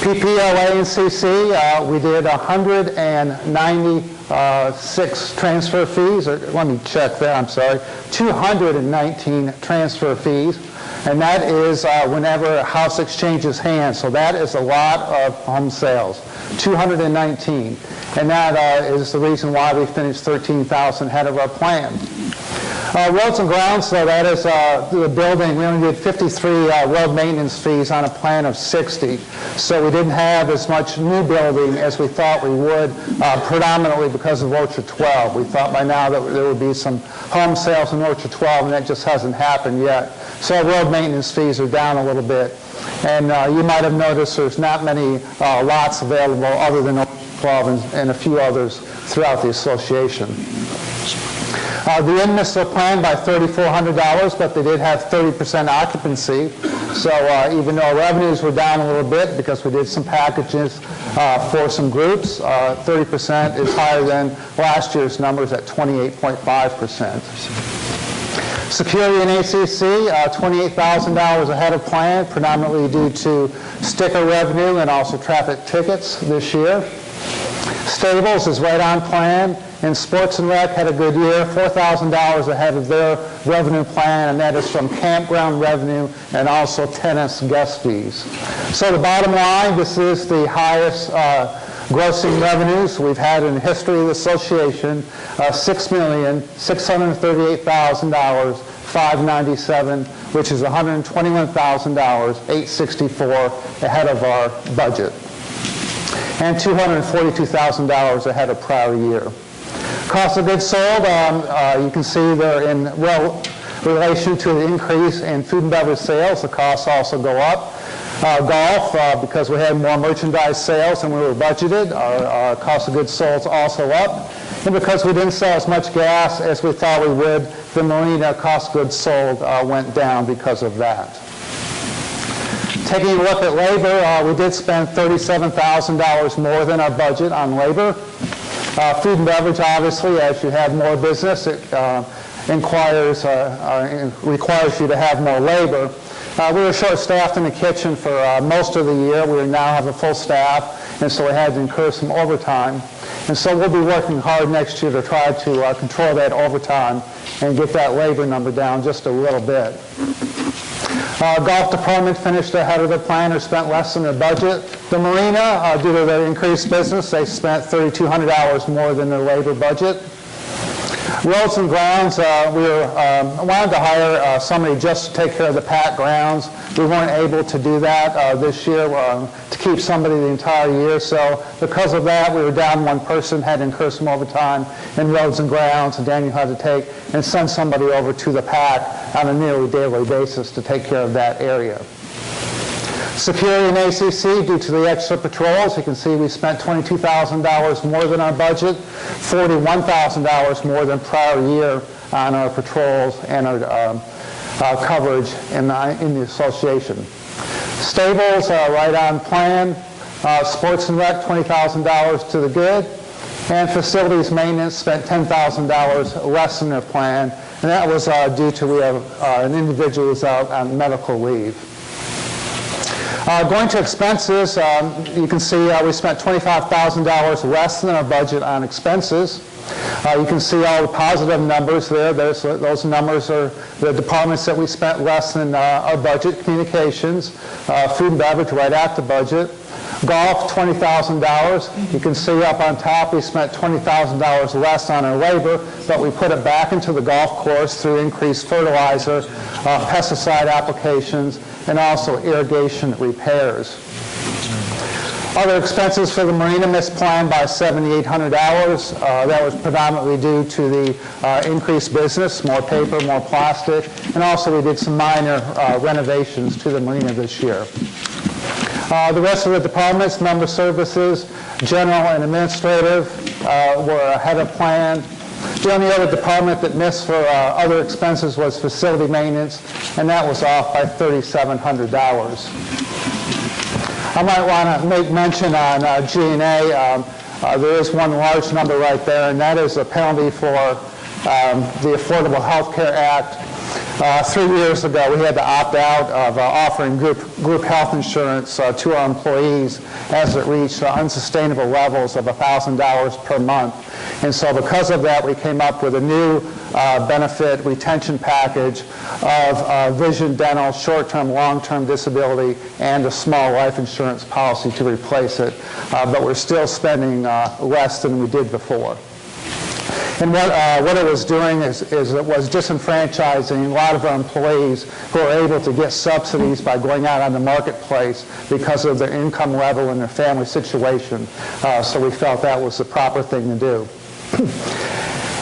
PPLA and CC, we did 196 transfer fees, or let me check that, I'm sorry, 219 transfer fees. And that is whenever a house exchanges hands. So that is a lot of home sales, 219. And that is the reason why we finished 13,000 ahead of our plan. Roads and grounds, so that is the building. We only did 53 road maintenance fees on a plan of 60. So we didn't have as much new building as we thought we would, predominantly because of Orchard 12. We thought by now that there would be some home sales in Orchard 12, and that just hasn't happened yet. So road maintenance fees are down a little bit. And you might have noticed there's not many lots available other than Orchard 12 and a few others throughout the association. The inn missed their plan by $3,400, but they did have 30% occupancy. So even though our revenues were down a little bit because we did some packages for some groups, 30% is higher than last year's numbers at 28.5%. Security and ACC, $28,000 ahead of plan, predominantly due to sticker revenue and also traffic tickets this year. Stables is right on plan, and Sports and Rec had a good year, $4,000 ahead of their revenue plan, and that is from campground revenue and also tennis guest fees. So the bottom line, this is the highest Grossing revenues, we've had in the history of the association $6,638,597, which is $121,864 ahead of our budget, and $242,000 ahead of prior year. Cost of goods sold, you can see they're in relation to the increase in food and beverage sales. The costs also go up. Golf, because we had more merchandise sales than we were budgeted, our cost of goods sold is also up. And because we didn't sell as much gas as we thought we would, the marina cost of goods sold went down because of that. Taking a look at labor, we did spend $37,000 more than our budget on labor. Food and beverage, obviously, as you have more business, it requires you to have more labor. We were short-staffed in the kitchen for most of the year. We now have a full staff, and so we had to incur some overtime. And so we'll be working hard next year to try to control that overtime and get that labor number down just a little bit. Golf department finished ahead of their plan or spent less than their budget. The marina, due to their increased business, they spent $3,200 more than their labor budget. Roads and grounds, we wanted to hire somebody just to take care of the packed grounds. We weren't able to do that this year to keep somebody the entire year. So because of that, we were down one person, had to incur some overtime in roads and grounds, and Daniel had to take and send somebody over to the pack on a nearly daily basis to take care of that area. Security and ACC, due to the extra patrols, you can see we spent $22,000 more than our budget, $41,000 more than prior year on our patrols and our coverage in the association. Stables, right on plan. Sports and rec, $20,000 to the good. And facilities maintenance spent $10,000 less than their plan, and that was due to we have an individual who's out on medical leave. Going to expenses, you can see we spent $25,000 less than our budget on expenses. You can see all the positive numbers there. Those numbers are the departments that we spent less than our budget. Communications, food and beverage right at the budget. Golf, $20,000. You can see up on top we spent $20,000 less on our labor, but we put it back into the golf course through increased fertilizer, pesticide applications, and also irrigation repairs. Other expenses for the marina missed plan by $7,800. That was predominantly due to the increased business, more paper, more plastic, and also we did some minor renovations to the marina this year. The rest of the departments, member services, general and administrative, were ahead of plan. The only other department that missed for other expenses was facility maintenance, and that was off by $3,700. I might want to make mention on G&A. There is one large number right there, and that is a penalty for the Affordable Health Care Act. 3 years ago, we had to opt out of offering group health insurance to our employees as it reached unsustainable levels of $1,000 per month. And so because of that, we came up with a new benefit retention package of vision, dental, short-term, long-term disability, and a small life insurance policy to replace it. But we're still spending less than we did before. And what it was doing is it was disenfranchising a lot of our employees who are able to get subsidies by going out on the marketplace because of their income level and their family situation. So we felt that was the proper thing to do.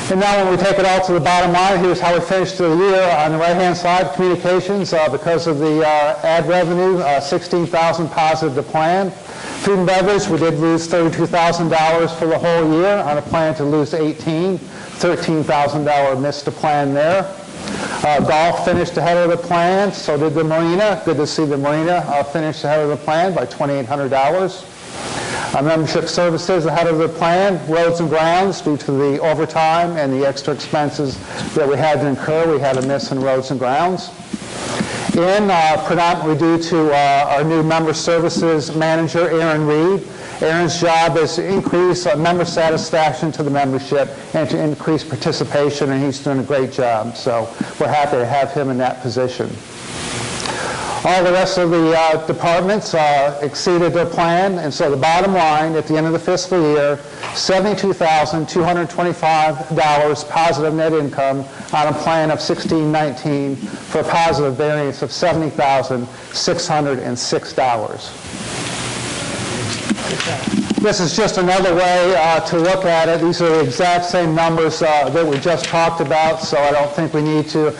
And now when we take it all to the bottom line, here's how we finished the year. On the right-hand side, communications, because of the ad revenue, 16,000 positive to plan. Food and beverage, we did lose $32,000 for the whole year on a plan to lose $13,000 missed to plan there. Golf finished ahead of the plan, so did the marina. Good to see the marina finish ahead of the plan by $2,800. Membership services ahead of the plan. Roads and grounds, due to the overtime and the extra expenses that we had to incur, we had a miss in roads and grounds. Predominantly due to our new member services manager, Aaron Reed. Aaron's job is to increase member satisfaction to the membership and to increase participation, and he's doing a great job. So we're happy to have him in that position. All the rest of the departments exceeded their plan, and so the bottom line at the end of the fiscal year, $72,225 positive net income on a plan of 1619 for a positive variance of $70,606. This is just another way to look at it. These are the exact same numbers that we just talked about, so I don't think we need to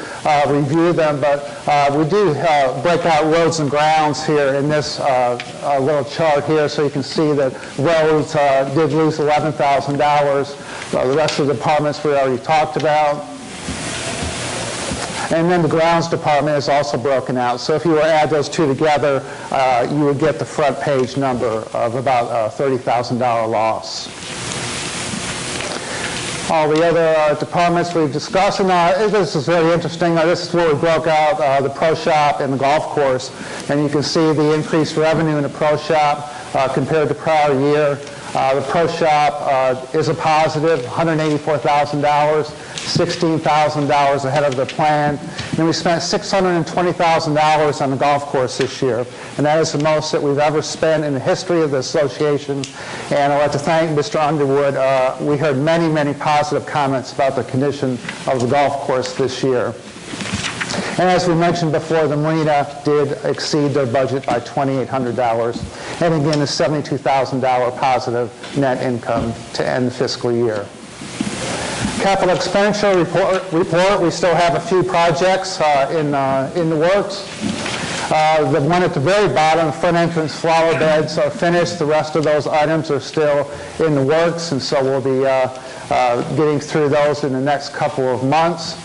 review them, but we do break out roads and grounds here in this little chart here, so you can see that roads did lose $11,000. The rest of the departments we already talked about. And then the grounds department is also broken out. So if you were to add those two together, you would get the front page number of about a $30,000 loss. All the other departments we've discussed, and this is very interesting. This is where we broke out the pro shop and the golf course, and you can see the increased revenue in the pro shop compared to prior year. The pro shop is a positive, $184,000, $16,000 ahead of the plan. And we spent $620,000 on the golf course this year, and that is the most that we've ever spent in the history of the association. And I'd like to thank Mr. Underwood. We heard many, many positive comments about the condition of the golf course this year. And as we mentioned before, the marina did exceed their budget by $2,800. And again, a $72,000 positive net income to end the fiscal year. Capital expenditure report, we still have a few projects in the works. The one at the very bottom, the front entrance flower beds are finished. The rest of those items are still in the works, and so we'll be getting through those in the next couple of months.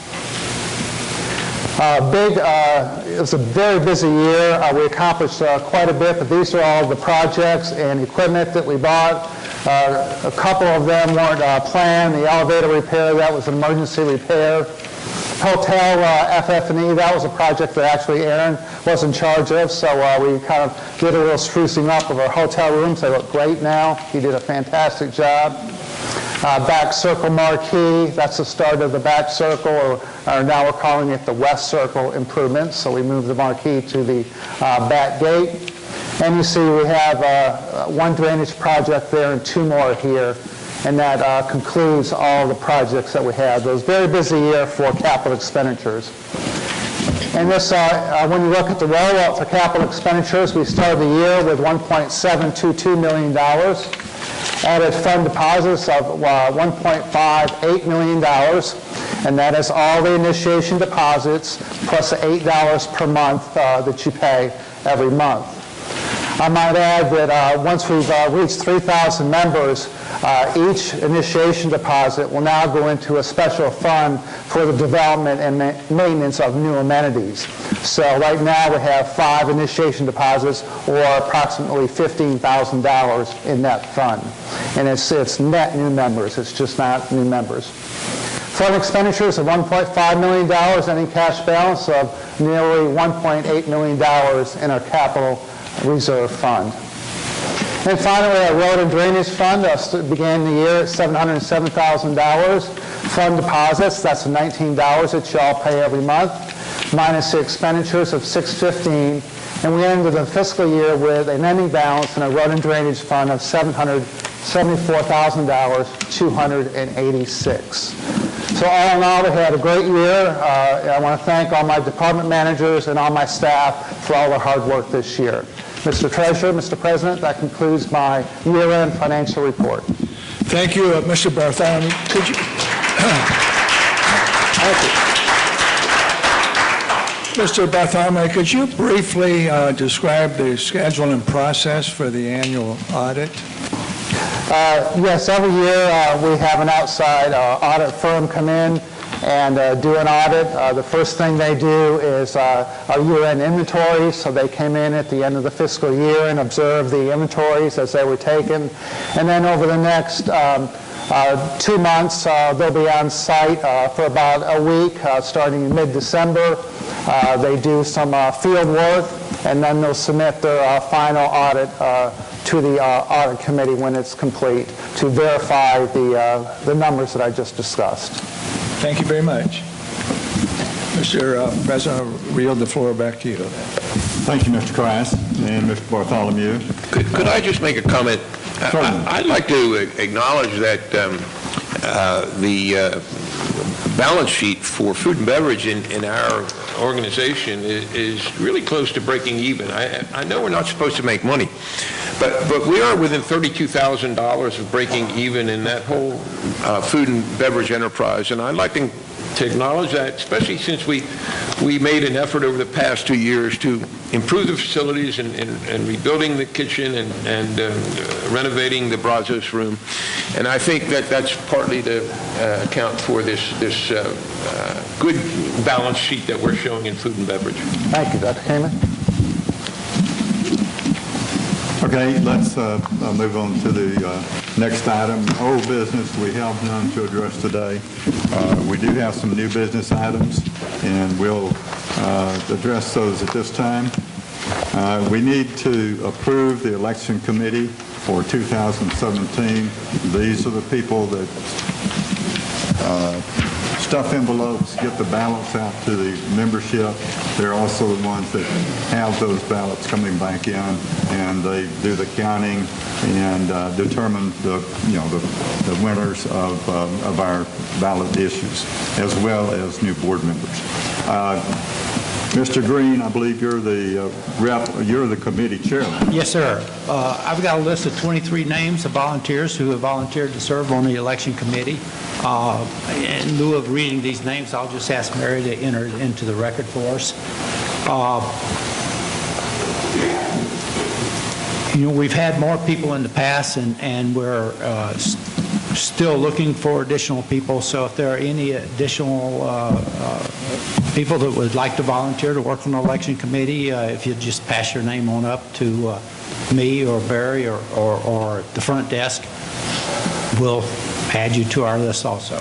It was a very busy year. We accomplished quite a bit, but these are all the projects and equipment that we bought. A couple of them weren't planned. The elevator repair, that was an emergency repair. Hotel FF&E, that was a project that actually Aaron was in charge of, so we kind of did a little sprucing up of our hotel rooms. They look great now. He did a fantastic job. Back circle marquee, that's the start of the back circle, or now we're calling it the west circle improvements. So we moved the marquee to the back gate. And you see we have one drainage project there and two more here. And that concludes all the projects that we had. It was a very busy year for capital expenditures. And this, when you look at the roll-up for capital expenditures, we started the year with $1.722 million. Added fund deposits of $1.58 million, and that is all the initiation deposits plus the $8 per month that you pay every month. I might add that once we've reached 3,000 members, each initiation deposit will now go into a special fund for the development and maintenance of new amenities. So right now we have 5 initiation deposits, or approximately $15,000 in that fund. And it's net new members. It's just not new members. Fund expenditures of $1.5 million, ending cash balance of nearly $1.8 million in our capital reserve fund. And finally, our road and drainage fund began the year at $707,000. Fund deposits, that's the $19 that you all pay every month, minus the expenditures of $615. And we ended the fiscal year with an ending balance in a road and drainage fund of $774,286. So all in all, we had a great year. I want to thank all my department managers and all my staff for all their hard work this year. Mr. Treasurer, Mr. President, that concludes my year-end financial report. Thank you, Mr. Bartholomew. Could you... Mr. Bartholomew, could you briefly describe the schedule and process for the annual audit? Yes, every year we have an outside audit firm come in and do an audit. The first thing they do is our year-end inventories. So they came in at the end of the fiscal year and observed the inventories as they were taken. And then over the next 2 months, they'll be on site for about a week, starting in mid-December. They do some field work, and then they'll submit their final audit to the audit committee when it's complete to verify the numbers that I just discussed. Thank you very much. Mr. President, I'll yield the floor back to you. Thank you, Mr. Krass and Mr. Bartholomew. Could I just make a comment? I'd like to acknowledge that the balance sheet for food and beverage in our organization is really close to breaking even. I know we're not supposed to make money, but we are within $32,000 of breaking even in that whole food and beverage enterprise, and I'd like to acknowledge that, especially since we made an effort over the past 2 years to improve the facilities and rebuilding the kitchen and renovating the Brazos room. And I think that that's partly to account for this good balance sheet that we're showing in food and beverage. Thank you, Dr. Kamen. Okay, let's move on to the next item, old business. We have none to address today. We do have some new business items, and we'll address those at this time. We need to approve the election committee for 2017. These are the people that stuff envelopes, get the ballots out to the membership. They're also the ones that have those ballots coming back in, and they do the counting and determine the winners of our ballot issues, as well as new board members. Mr. Green, I believe you're the you're the committee chairman. Yes, sir. I've got a list of 23 names of volunteers who have volunteered to serve on the election committee. In lieu of reading these names, I'll just ask Mary to enter it into the record for us. We've had more people in the past, and we're still looking for additional people. So if there are any additional people that would like to volunteer to work on the election committee, if you just pass your name on up to me or Barry or the front desk, we'll add you to our list also.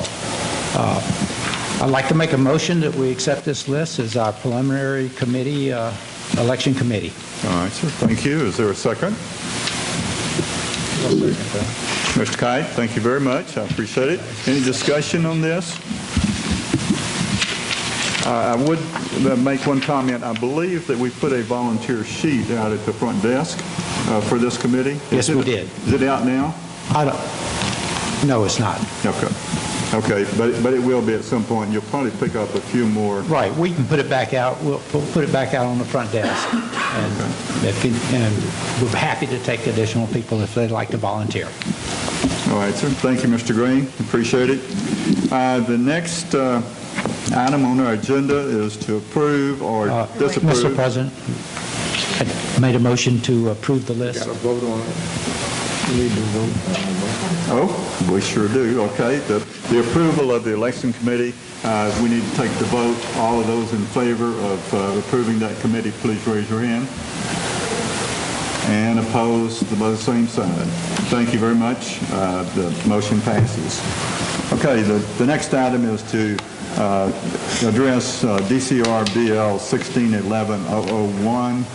I'd like to make a motion that we accept this list as our preliminary committee, election committee. All right, sir. Thank you. Is there a second? Mr. Kite, thank you very much. I appreciate it. Any discussion on this? I would make one comment. I believe that we put a volunteer sheet out at the front desk for this committee. Yes, we did. Is it out now? No, it's not. Okay, but it will be at some point. You'll probably pick up a few more. Right, we can put it back out. We'll put it back out on the front desk, and we're happy to take additional people if they'd like to volunteer. All right, sir. Thank you, Mr. Green. Appreciate it. The next item on our agenda is to approve or disapprove. Mr. President, I made a motion to approve the list. Got to vote on it. You need to vote. Oh, we sure do. Okay. The approval of the election committee, we need to take the vote. All of those in favor of approving that committee, please raise your hand. And opposed, the same sign. Thank you very much. The motion passes. Okay, the next item is to address DCR BL 1611-001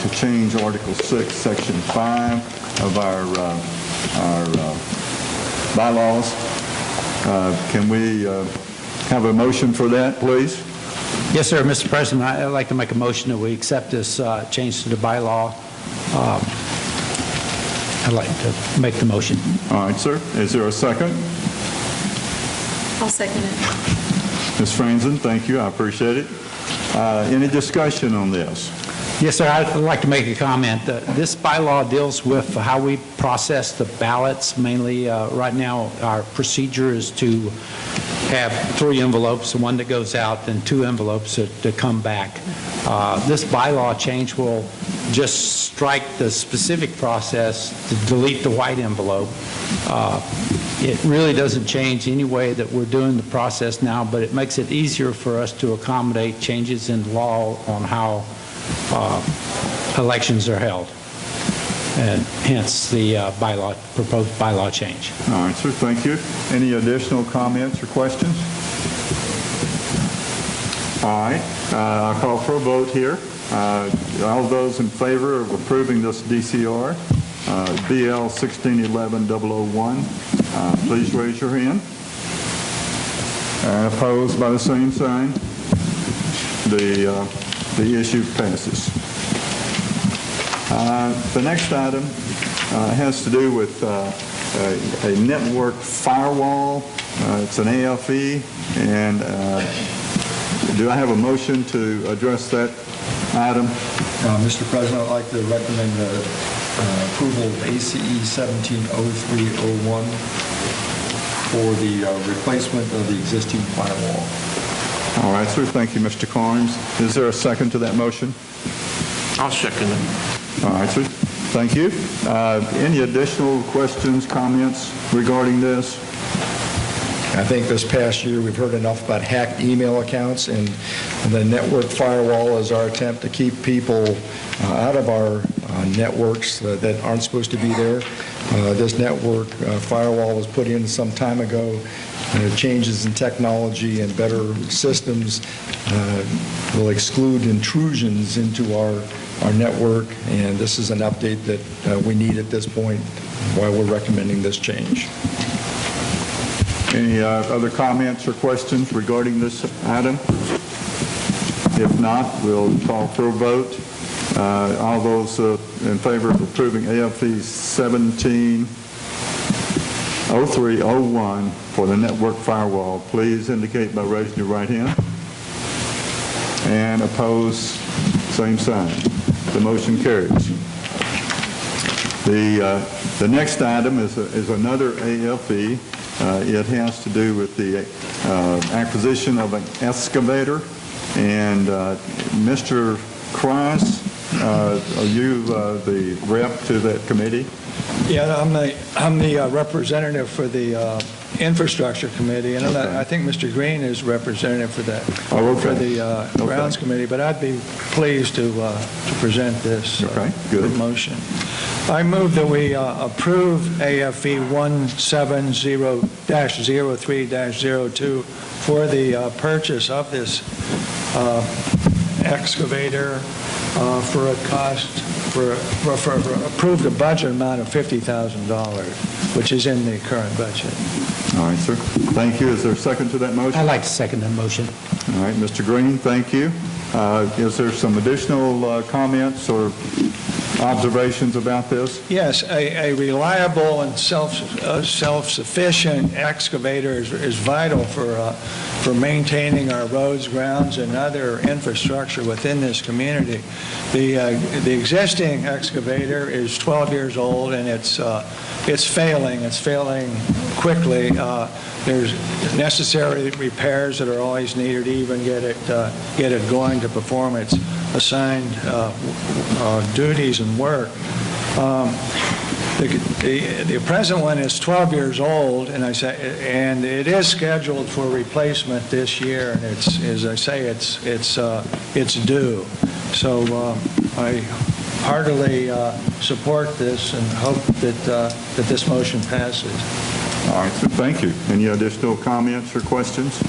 to change Article 6, Section 5 of our bylaws. Can we have a motion for that, please? Yes, sir. Mr. President, I'd like to make a motion that we accept this change to the bylaw. I'd like to make the motion. All right, sir. Is there a second? I'll second it. Ms. Franzen, thank you. I appreciate it. Any discussion on this? Yes, sir. I'd like to make a comment. This bylaw deals with how we process the ballots. Mainly, right now, our procedure is to have 3 envelopes, one that goes out, and 2 envelopes that come back. This bylaw change will just strike the specific process to delete the white envelope. It really doesn't change any way that we're doing the process now, but it makes it easier for us to accommodate changes in law on how elections are held, and hence the proposed bylaw change. All right, sir. Thank you. Any additional comments or questions? All right. I'll call for a vote here. All those in favor of approving this DCR, BL 1611-001, please raise your hand. And opposed by the same sign. The issue passes. The next item has to do with a network firewall. It's an AFE, and do I have a motion to address that item? Mr. President, I'd like to recommend approval of ACE 170301 for the replacement of the existing firewall. All right, sir. Thank you, Mr. Carnes. Is there a second to that motion? I'll second it. All right, sir. Thank you. Any additional questions, comments regarding this? I think this past year we've heard enough about hacked email accounts, and the network firewall is our attempt to keep people out of our networks that aren't supposed to be there. This network firewall was put in some time ago. Changes in technology and better systems will exclude intrusions into our network, and this is an update that we need at this point while we're recommending this change. Any other comments or questions regarding this item? If not, we'll call for a vote. All those in favor of approving AFE 170301 for the network firewall, please indicate by raising your right hand. And opposed, same sign. The motion carries. The next item is another AFE. It has to do with the acquisition of an excavator. And Mr. Cross, are you the rep to that committee? Yeah, I'm the representative for the Infrastructure Committee, and I think Mr. Green is representative for that, for the Grounds Committee, but I'd be pleased to present this motion. I move that we approve AFE 170-03-02 for the purchase of this excavator for a cost, for approved a budget amount of $50,000, which is in the current budget. All right, sir. Thank you. Is there a second to that motion? I'd like to second that motion. All right, Mr. Green, thank you. Is there some additional comments or observations about this? Yes, a reliable and self-sufficient excavator is vital for maintaining our roads, grounds, and other infrastructure within this community. The existing excavator is 12 years old, and it's failing. It's failing quickly. There's necessary repairs that are always needed to even get it going to perform its assigned duties and work. The present one is 12 years old, and it is scheduled for replacement this year. And as I say, it's due. So I heartily support this and hope that this motion passes. All right, so thank you. Any additional comments or questions?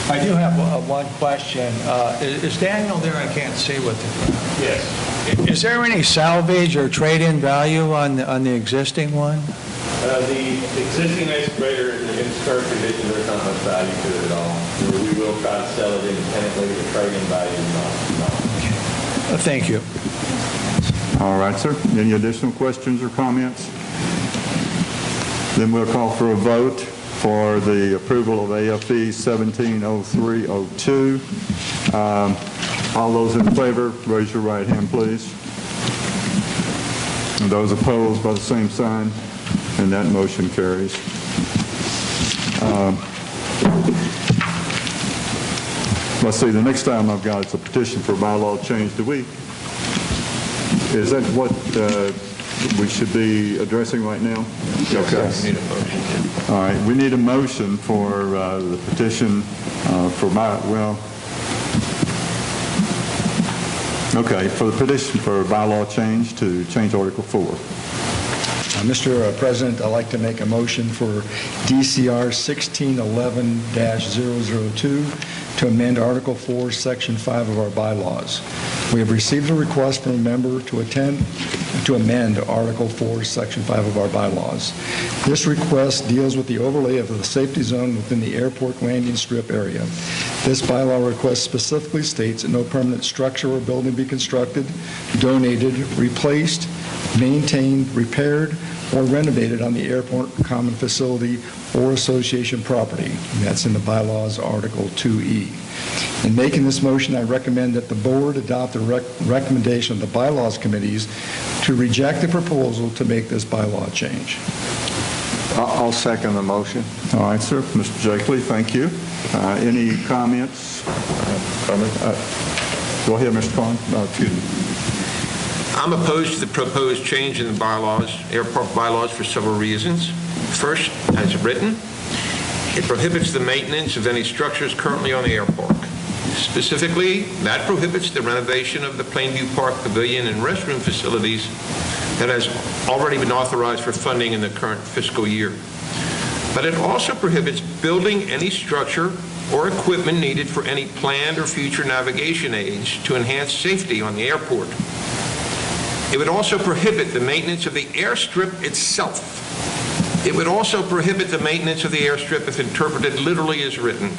I do have one question. Is Daniel there? I can't see what the... Yes. Is there any salvage or trade-in value on the existing one? The existing excavator in its current condition, there's not much value to it at all. We will try to sell it independently. The trade-in value is not. Okay. Thank you. All right, sir. Any additional questions or comments? Then we'll call for a vote for the approval of AFE 170302. All those in favor, raise your right hand, please. And those opposed by the same sign, and that motion carries. Let's see, the next item I've got is a petition for bylaw change. Is that what we should be addressing right now? Okay. All right, we need a motion for the petition for the petition for bylaw change to change Article 4. Mr. President, I'd like to make a motion for DCR 1611-002 to amend Article 4, Section 5 of our bylaws. We have received a request from a member to amend Article 4, Section 5 of our bylaws. This request deals with the overlay of the safety zone within the airport landing strip area. This bylaw request specifically states that no permanent structure or building be constructed, donated, replaced, maintained, repaired, or renovated on the airport common facility or association property. And that's in the bylaws, Article 2E. In making this motion, I recommend that the board adopt the recommendation of the bylaws committees to reject the proposal to make this bylaw change. I'll second the motion. All right, sir. Mr. Jakely, thank you. Any comments? Go ahead, Mr. Conn. Excuse me. I'm opposed to the proposed change in the bylaws, airport bylaws, for several reasons. First, as written, it prohibits the maintenance of any structures currently on the airport. Specifically, that prohibits the renovation of the Plainview Park Pavilion and restroom facilities that has already been authorized for funding in the current fiscal year. But it also prohibits building any structure or equipment needed for any planned or future navigation aids to enhance safety on the airport. It would also prohibit the maintenance of the airstrip itself. It would also prohibit the maintenance of the airstrip if interpreted literally as written.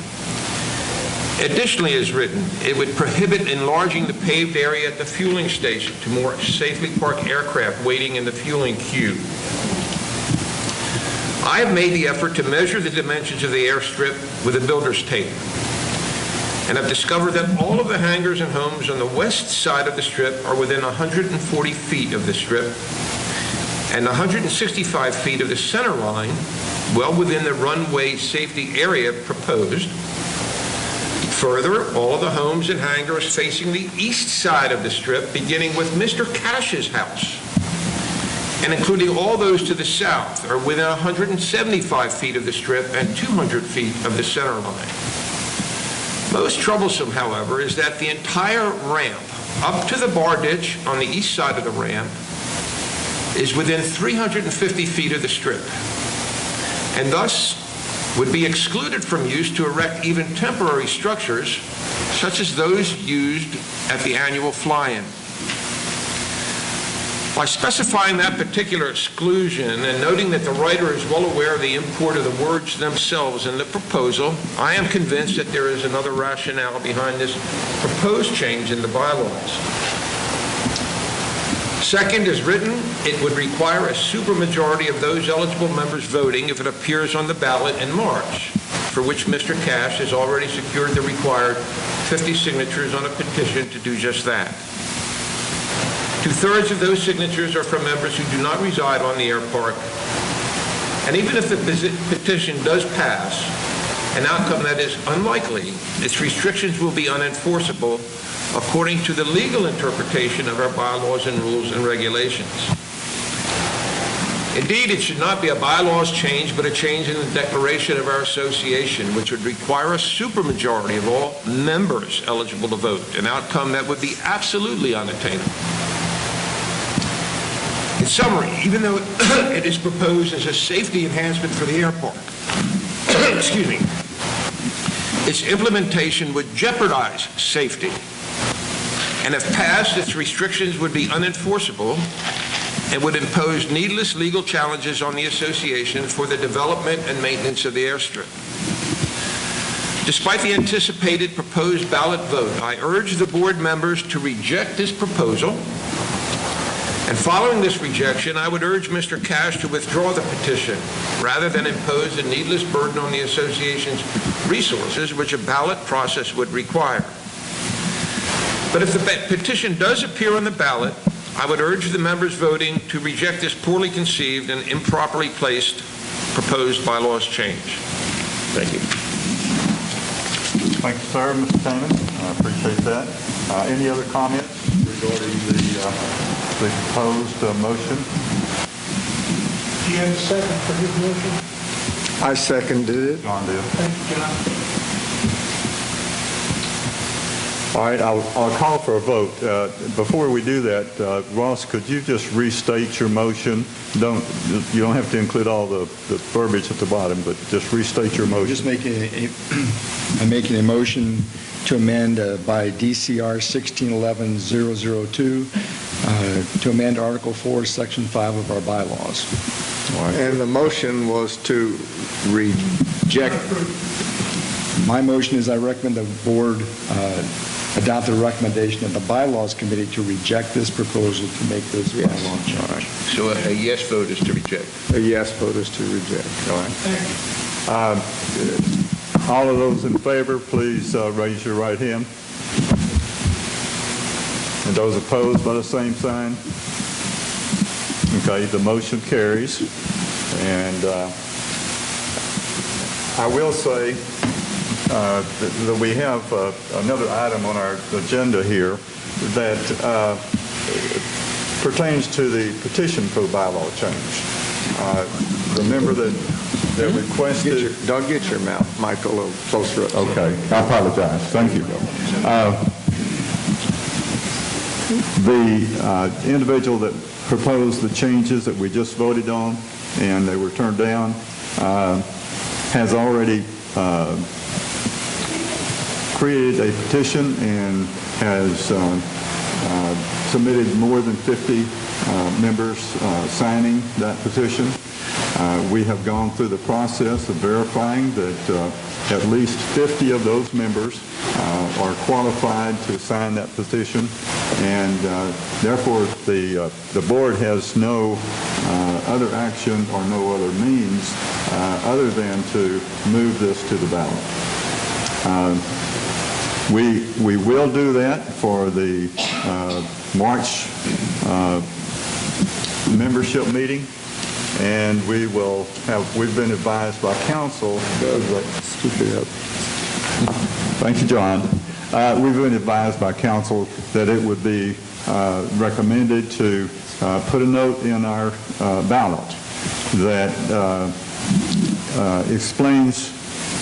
Additionally, as written, it would prohibit enlarging the paved area at the fueling station to more safely park aircraft waiting in the fueling queue. I have made the effort to measure the dimensions of the airstrip with a builder's tape, and I've discovered that all of the hangars and homes on the west side of the strip are within 140 feet of the strip, and 165 feet of the center line, well within the runway safety area proposed. Further, all of the homes and hangars facing the east side of the strip, beginning with Mr. Cash's house, and including all those to the south, are within 175 feet of the strip and 200 feet of the center line. Most troublesome, however, is that the entire ramp up to the bar ditch on the east side of the ramp is within 350 feet of the strip, and thus would be excluded from use to erect even temporary structures such as those used at the annual fly-in. By specifying that particular exclusion and noting that the writer is well aware of the import of the words themselves in the proposal, I am convinced that there is another rationale behind this proposed change in the bylaws. Second, as written, it would require a supermajority of those eligible members voting if it appears on the ballot in March, for which Mr. Cash has already secured the required 50 signatures on a petition to do just that. 2/3 of those signatures are from members who do not reside on the airpark. And even if the petition does pass, an outcome that is unlikely, its restrictions will be unenforceable according to the legal interpretation of our bylaws and rules and regulations. Indeed, it should not be a bylaws change, but a change in the declaration of our association, which would require a supermajority of all members eligible to vote, an outcome that would be absolutely unattainable. In summary, even though it is proposed as a safety enhancement for the airport, excuse me, its implementation would jeopardize safety. And if passed, its restrictions would be unenforceable and would impose needless legal challenges on the association for the development and maintenance of the airstrip. Despite the anticipated proposed ballot vote, I urge the board members to reject this proposal. And following this rejection, I would urge Mr. Cash to withdraw the petition rather than impose a needless burden on the association's resources, which a ballot process would require. But if the petition does appear on the ballot, I would urge the members voting to reject this poorly conceived and improperly placed proposed bylaws change. Thank you. Thank you, sir. Mr. Chaney, I appreciate that. Any other comments regarding the proposed motion? Do you have a second for his motion? I seconded it. John did. Thank you, John. All right, I'll call for a vote. Before we do that, Ross, could you just restate your motion? You don't have to include all the verbiage at the bottom, but just restate your motion. Just I'm making a motion to amend by DCR 1611-002 to amend Article 4, Section 5 of our bylaws. And the motion was to reject. My motion is I recommend the board adopt the recommendation of the Bylaws Committee to reject this proposal to make this bylaw change. All right. So a yes vote is to reject. A yes vote is to reject. All right. All of those in favor, please raise your right hand. And those opposed by the same sign? Okay, the motion carries. And I will say that we have another item on our agenda here that pertains to the petition for the bylaw change. Remember that they requested... Get your mic a little closer up. Okay, I apologize. Thank you. The individual that proposed the changes that we just voted on and they were turned down has already created a petition and has submitted more than 50 members signing that petition. We have gone through the process of verifying that at least 50 of those members are qualified to sign that petition, and therefore the board has no other action or no other means other than to move this to the ballot. We will do that for the March membership meeting, and we've been advised by council. Thank you, John. We've been advised by council that it would be recommended to put a note in our ballot that explains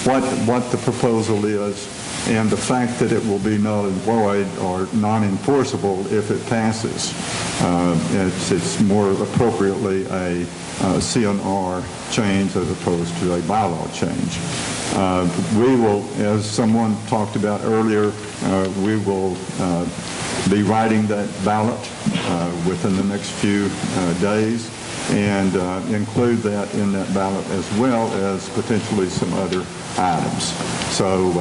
what the proposal is and the fact that it will be null and void or non-enforceable if it passes. It's more appropriately a CNR change as opposed to a bylaw change. We will, as someone talked about earlier, we will be writing that ballot within the next few days and include that in that ballot as well as potentially some other items. So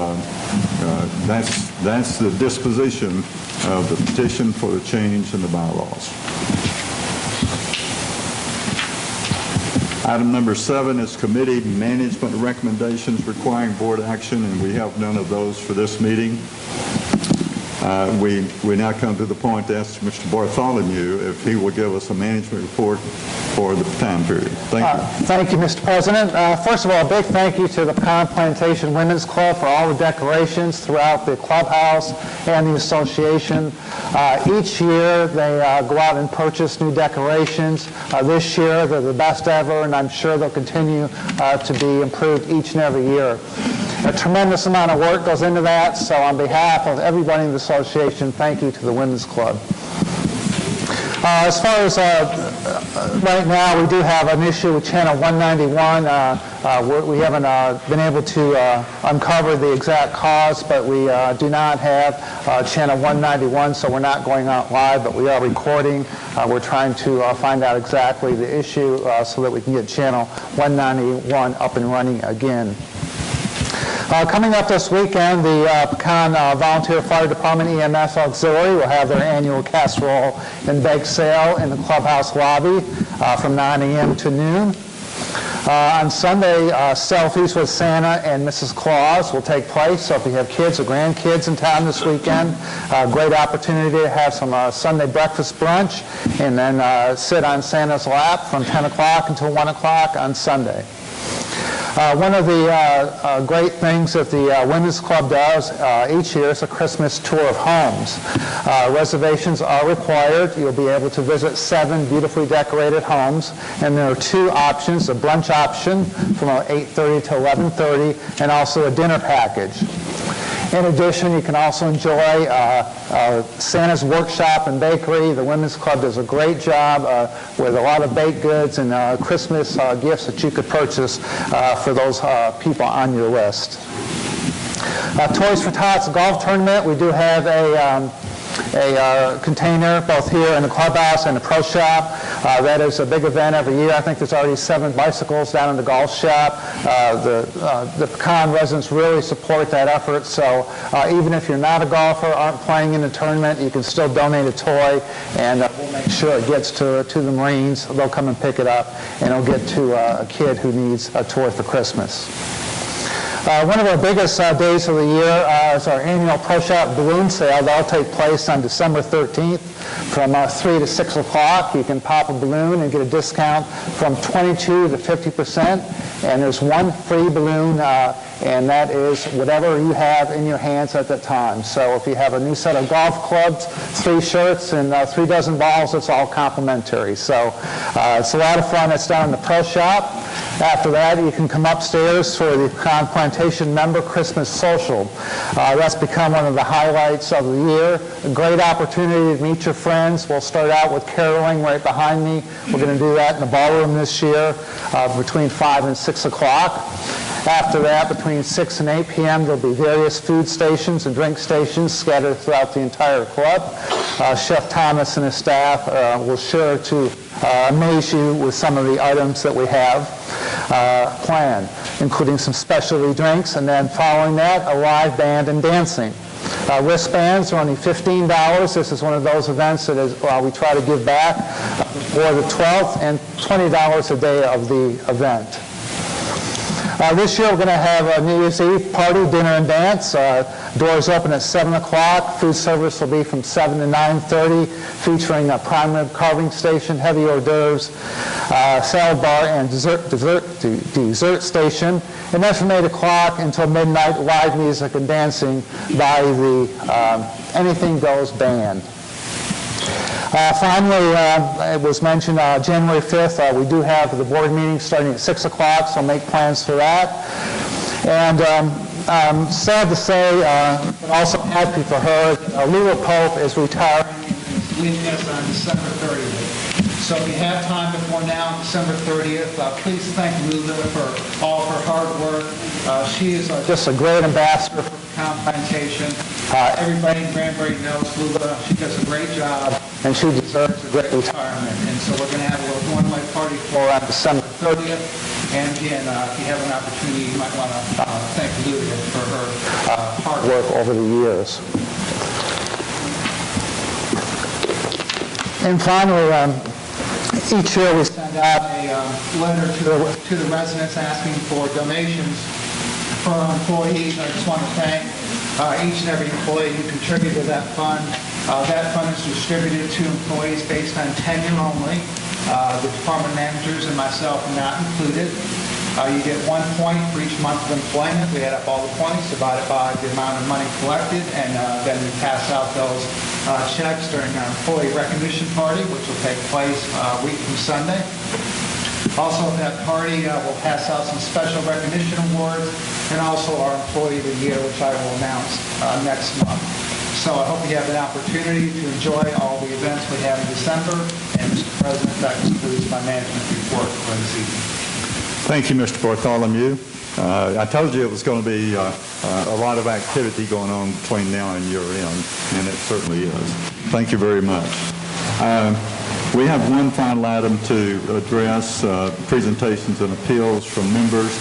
that's the disposition of the petition for the change in the bylaws. Item number 7 is committee management recommendations requiring board action, and we have none of those for this meeting. We now come to the point to ask Mr. Bartholomew if he will give us a management report for the time period. Thank you. Thank you, Mr. President. First of all, a big thank you to the Pecan Plantation Women's Club for all the decorations throughout the clubhouse and the association. Each year, they go out and purchase new decorations. This year, they're the best ever, and I'm sure they'll continue to be improved each and every year. A tremendous amount of work goes into that, so on behalf of everybody in the association, thank you to the Women's Club. As far as right now, we do have an issue with Channel 191. We haven't been able to uncover the exact cause, but we do not have Channel 191, so we're not going out live, but we are recording. We're trying to find out exactly the issue so that we can get Channel 191 up and running again. Coming up this weekend, the Pecan Volunteer Fire Department EMS Auxiliary will have their annual casserole and bake sale in the clubhouse lobby from 9 a.m. to noon. On Sunday, selfies with Santa and Mrs. Claus will take place, so if you have kids or grandkids in town this weekend, great opportunity to have some Sunday breakfast brunch and then sit on Santa's lap from 10 o'clock until 1 o'clock on Sunday. One of the great things that the Women's Club does each year is a Christmas tour of homes. Reservations are required. You'll be able to visit 7 beautifully decorated homes, and there are 2 options, a brunch option from 8:30 to 11:30, and also a dinner package. In addition, you can also enjoy Santa's Workshop and Bakery. The Women's Club does a great job with a lot of baked goods and Christmas gifts that you could purchase for those people on your list. Toys for Tots golf tournament. We do have a container both here in the clubhouse and the pro shop. That is a big event every year. I think there's already 7 bicycles down in the golf shop. The Pecan residents really support that effort, so even if you're not a golfer, aren't playing in the tournament, you can still donate a toy, and we'll make sure it gets to the Marines. They'll come and pick it up, and it'll get to a kid who needs a toy for Christmas. One of our biggest days of the year is our annual Pro Shop balloon sale. That'll take place on December 13th from 3 to 6 o'clock. You can pop a balloon and get a discount from 22 to 50%. And there's one free balloon, and that is whatever you have in your hands at the time. So if you have a new set of golf clubs, 3 shirts, and 3 dozen balls, it's all complimentary. So it's a lot of fun. It's down in the Pro Shop. After that, you can come upstairs for the Pecan Plantation Member Christmas Social. That's become one of the highlights of the year. A great opportunity to meet your friends. We'll start out with caroling right behind me. We're going to do that in the ballroom this year between 5 and 6 o'clock. After that, between 6 and 8 p.m., there'll be various food stations and drink stations scattered throughout the entire club. Chef Thomas and his staff will sure to amaze you with some of the items that we have planned, including some specialty drinks, and then following that, a live band and dancing. Wristbands are only $15. This is one of those events that is, we try to give back before the 12th, and $20 a day of the event. This year we're going to have a New Year's Eve party, dinner and dance. Doors open at 7 o'clock. Food service will be from 7 to 9:30, featuring a prime rib carving station, heavy hors d'oeuvres, salad bar, and dessert station. And then from 8 o'clock until midnight, live music and dancing by the Anything Goes band. Finally, it was mentioned January 5th, we do have the board meeting starting at 6 o'clock, so make plans for that. And I'm sad to say, but also happy for her, Lula Pope is retiring and is leaving us on December 30th. So if you have time before now, December 30th, please thank Lula for all of her hard work. She is just a great ambassador for Pecan Plantation. Everybody in Granbury knows Lula. She does a great job, and she deserves a great retirement. And so we're going to have a little one-way party for her on December 30th. And again, if you have an opportunity, you might want to thank Lula for her hard work over the years. And finally, each year we send out a letter to the residents asking for donations for our employees. I just want to thank each and every employee who contributed to that fund. That fund is distributed to employees based on tenure only. The department managers and myself are not included. You get 1 point for each month of employment. We add up all the points, divide it by the amount of money collected, and then we pass out those checks during our employee recognition party, which will take place a week from Sunday. Also at that party, we'll pass out some special recognition awards, and also our Employee of the Year, which I will announce next month. So I hope you have an opportunity to enjoy all the events we have in December. And Mr. President, that concludes my management report for this evening. Thank you, Mr. Bartholomew. I told you it was going to be a lot of activity going on between now and year end, and it certainly is. Thank you very much. We have one final item to address, presentations and appeals from members.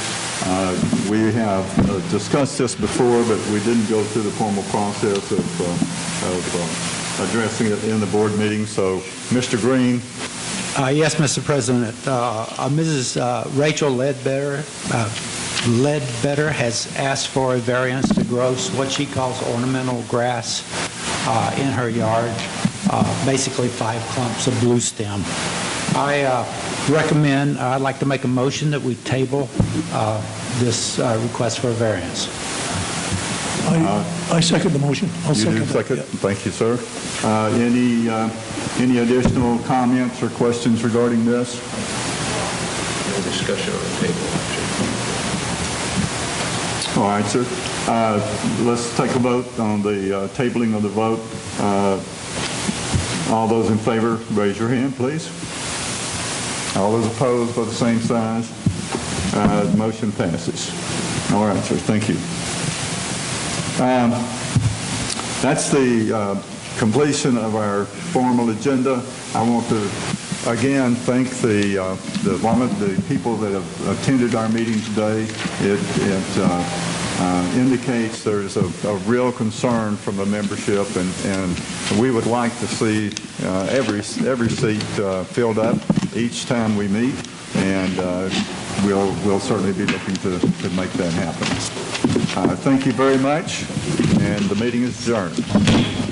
We have discussed this before, but we didn't go through the formal process of addressing it in the board meeting. So, Mr. Green. Yes, Mr. President. Mrs. Rachel Ledbetter has asked for a variance to grow what she calls ornamental grass in her yard, basically 5 clumps of blue stem. I'd like to make a motion that we table this request for a variance. I second the motion. I'll second it. Second? Yeah. Thank you, sir. Any additional comments or questions regarding this? No discussion on the table. All right, sir. Let's take a vote on the tabling of the vote. All those in favor, raise your hand, please. All those opposed by the same signs. Motion passes. All right, sir. Thank you. That's the completion of our formal agenda. I want to again, thank the people that have attended our meeting today. It indicates there's a real concern from the membership, and we would like to see every seat filled up each time we meet, and we'll certainly be looking to make that happen. Thank you very much, and the meeting is adjourned.